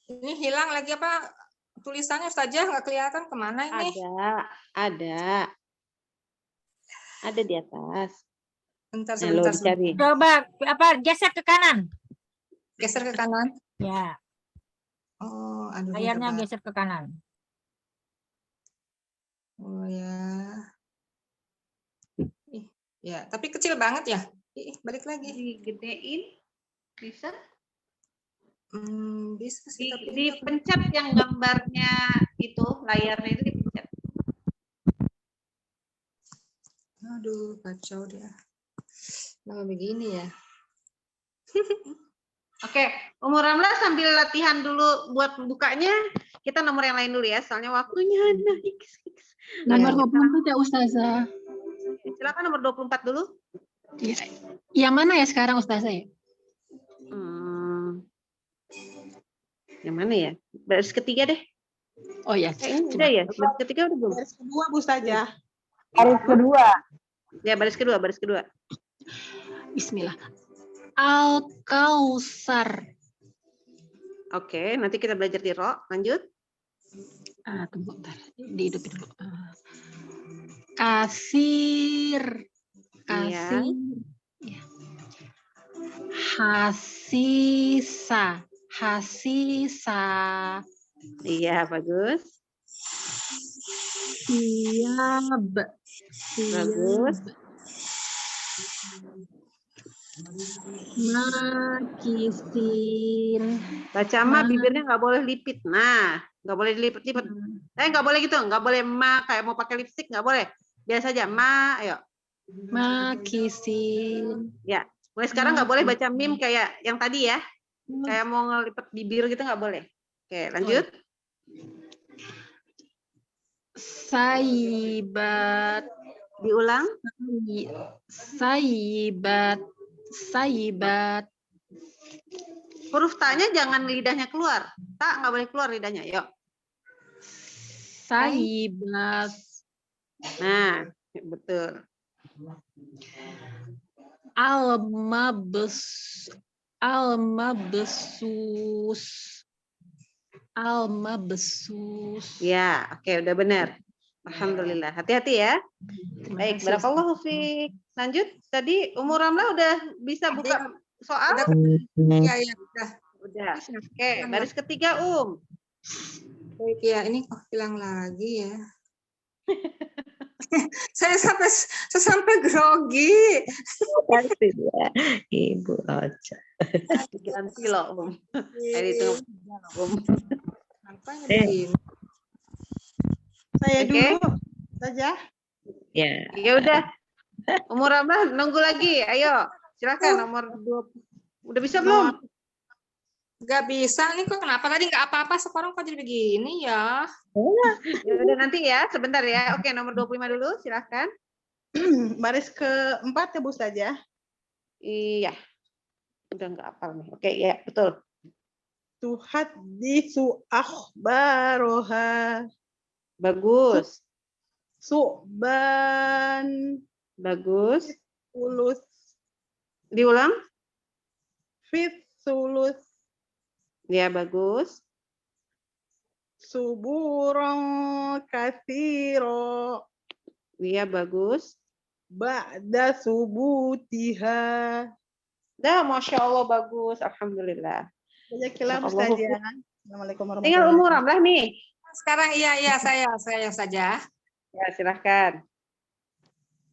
Ini hilang lagi apa tulisannya Ustazah, nggak kelihatan kemana ini? Ada di atas. Bentar, Lo sebentar. dicari. Coba geser ke kanan. Geser ke kanan. Ya. Oh, aduh. Layarnya bentar. geser ke kanan. Oh ya. Ya, tapi kecil banget ya. Balik lagi. Digedein, bisa? Bisa sih. Tapi Dipencet yang gambarnya itu, layarnya itu dipencet. Aduh, kacau dia. Nah, begini ya. Oke, Umur Ramla sambil latihan dulu buat bukanya, kita nomor yang lain dulu ya, soalnya waktunya naik. Nomor 24 ya Ustazah. Silakan nomor 24 dulu. Ya. Yang mana ya sekarang Ustazah ya? Yang mana ya? Baris ketiga deh. Oh ya. Udah ya, baris ketiga udah belum? Baris kedua Bu Ustazah. Baris kedua. Ya, baris kedua. Bismillah. Al-Kausar. Oke, nanti kita belajar di ro. Lanjut. Tunggu bentar. Dihidupin dulu. Kasir. Iya. Ya. Hasisa. Iya, bagus. Siab. Bagus. Makisin. Baca ma bibirnya nggak boleh lipit. Nah, nggak boleh dilipet-lipet. Nggak boleh gitu. Nggak boleh ma kayak mau pakai lipstick, nggak boleh. Biasa aja ma, ayo. Makisin. Ya, mulai sekarang nggak boleh baca mim kayak yang tadi ya. Kayak mau ngelipet bibir gitu nggak boleh. Oke, lanjut. Saibat. Diulang. Saibat. Huruf ta-nya jangan lidahnya keluar. Ta nggak boleh keluar lidahnya. Yuk. Saibat. Nah, betul. Al-mabsus. Ya, oke, udah benar. Alhamdulillah. Hati-hati ya. Baik, barakallahu fiik. Lanjut. Tadi Umur Ramla udah bisa buka soal? Iya, udah. Udah. Oke, baris ketiga, Baik ya, ini kok hilang lagi ya. saya sampai grogi. Ibu Ocha. Ganti loh, itu Saya dulu saja. Ya. Ya udah. Umur Ramla nunggu lagi. Ayo, silakan nomor 2. Udah bisa belum? Nggak bisa nih, kok kenapa tadi nggak apa-apa, sekarang kok jadi begini ya? Ya udah nanti ya, sebentar ya. Oke, nomor 25 dulu, silahkan. Baris keempat ya Bu Ustazah. Iya. Udah nggak hafal nih. Oke, ya, betul. Tuhaddisu akhbaroha. Bagus. Su'ban. Bagus. Sulus. Diulang. Fit sulus. Ya, bagus. Suburan katsiro. Iya, bagus. Ba'da subutiha. Dah, Masya Allah, bagus. Alhamdulillah. Jazakallah Ustazah. Assalamualaikum warahmatullahi Tinggal Umur Ramlah nih. Sekarang iya saya saja. Ya, silahkan.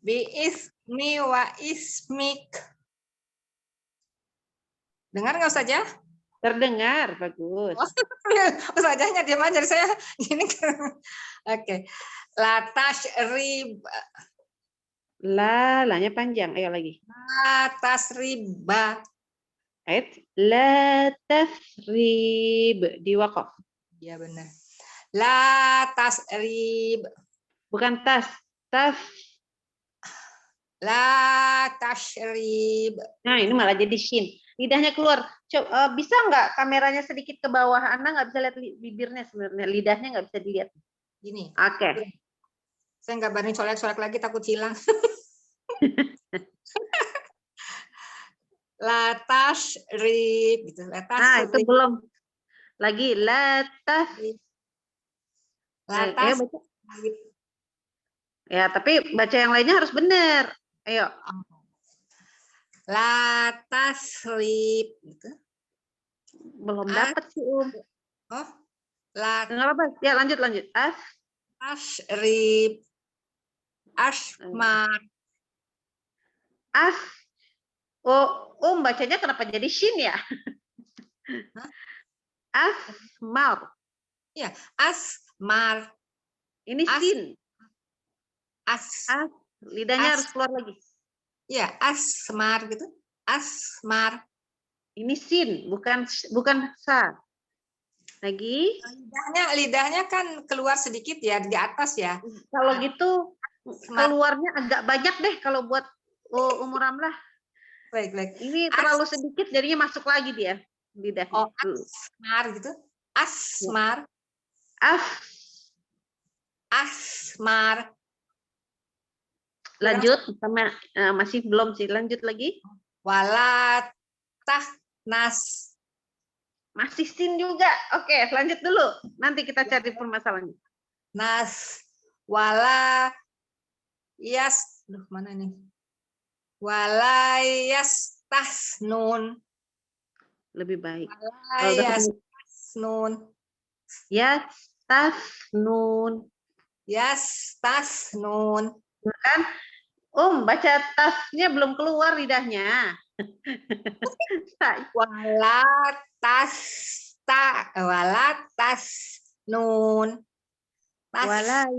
Bi'ismi wa ismik. Dengar nggak Ustazah? Terdengar, bagus. Ustazahnya diam aja, saya gini. Oke. Latash rib. La-nya panjang. Ayo lagi. Latas riba. La tasrib. Di waqaf. Iya benar. La tasrib. Bukan tas. Tas. La tashrib. Nah, ini malah jadi shin. Lidahnya keluar. Coba, bisa nggak kameranya sedikit ke bawah? Anda nggak bisa lihat bibirnya sebenarnya. Lidahnya nggak bisa dilihat. Gini. Oke. Saya nggak berani colek-colek lagi, takut hilang. La tashrib. Gitu. La Nah, itu tashrib. belum. Lagi. Latas. Latas. Baca. Ya, tapi baca yang lainnya harus benar. Ayo. Latasrib gitu. Belum dapat sih, Oh, Nggak apa-apa. Ya, lanjut. Asrib. Asmar. Oh, bacanya kenapa jadi shin ya? Asmar. Iya, asmar. Ini sin. Lidahnya harus keluar lagi. Ya, asmar gitu. Asmar. Ini sin, bukan sa. Lagi. Lidahnya kan keluar sedikit ya di atas ya. Kalau gitu keluarnya agak banyak deh kalau buat umur Amlah. Baik. Ini terlalu sedikit jadinya masuk lagi dia lidahnya. Oh, asmar gitu. Asmar. Asmar. Lanjut sama masih belum sih. Lanjut lagi. Walatahnas. Masih sin juga. Oke, lanjut dulu. Nanti kita cari permasalahannya. Nas. Wala yas. Duh, mana nih? Wala yastasnun. Lebih baik. Wala yastasnun. Yastasnun. Yastasnun. Kan? Baca tasnya belum keluar lidahnya. Walatasnun. Wala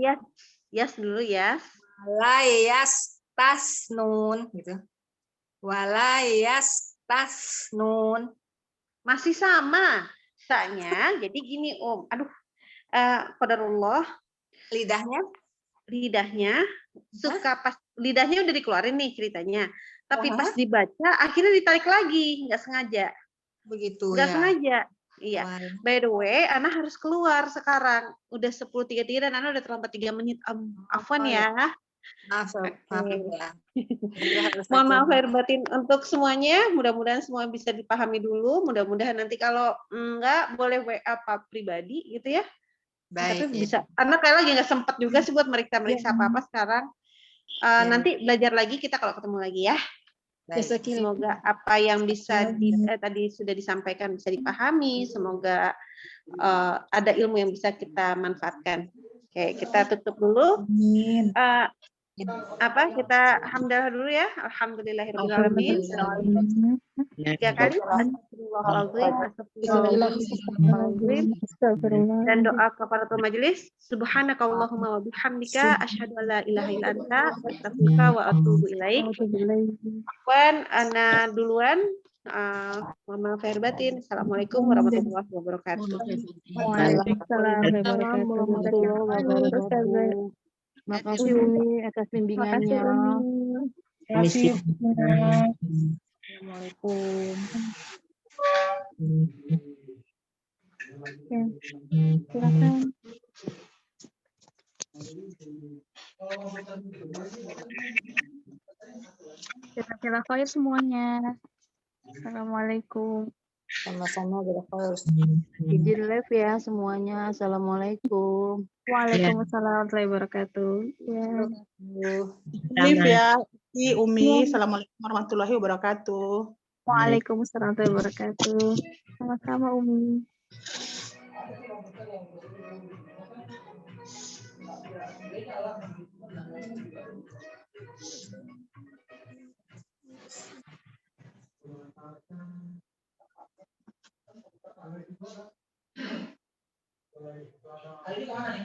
yas dulu ya. Wala yastasnun gitu. Wala yastasnun. Masih sama sa-nya. Jadi gini, Aduh. Qadarullah. Lidahnya suka pas lidahnya udah dikeluarin nih ceritanya. Tapi pas dibaca akhirnya ditarik lagi, nggak sengaja. Begitu nggak ya. sengaja. Iya. By the way, Ana harus keluar sekarang. Udah 10.33 dan Ana udah terlambat 3 menit. Afwan ya. Maaf ya. Mohon maaf lahir batin untuk semuanya. Mudah-mudahan semua bisa dipahami dulu. Mudah-mudahan nanti kalau enggak boleh WA pribadi gitu ya. Baik. Tapi bisa. Ana kayak lagi nggak sempat juga sih buat meriksa apa-apa sekarang. Nanti belajar lagi kita kalau ketemu lagi ya. Semoga apa yang bisa tadi sudah disampaikan bisa dipahami. Semoga ada ilmu yang bisa kita manfaatkan. Oke, kita tutup dulu. Kita hamdalah dulu ya. Alhamdulillahirobbilalamin. 3 kali. Astagfirullahaladzim. Dan doa kafaratul majelis. Subhanakallahumma wa bihamdika asyhadu an la ilaha illa anta astaghfiruka wa atubu ilaik. Afwan, Ana duluan. Mama lahir batin. Assalamualaikum warahmatullahi wabarakatuh. Waalaikumsalam warahmatullahi wabarakatuh. Makasih Umi atas bimbingannya. Makasih. Assalamualaikum. Silakan. Jazakallah khair semuanya. Assalamualaikum. Sama-sama izin live ya semuanya. Assalamualaikum. Waalaikumsalam warahmatullahi wabarakatuh. Ya. Live ya, Umi. Assalamualaikum warahmatullahi wabarakatuh. Waalaikumsalam warahmatullahi wabarakatuh. Sama-sama Umi. Hari ini kemana nih?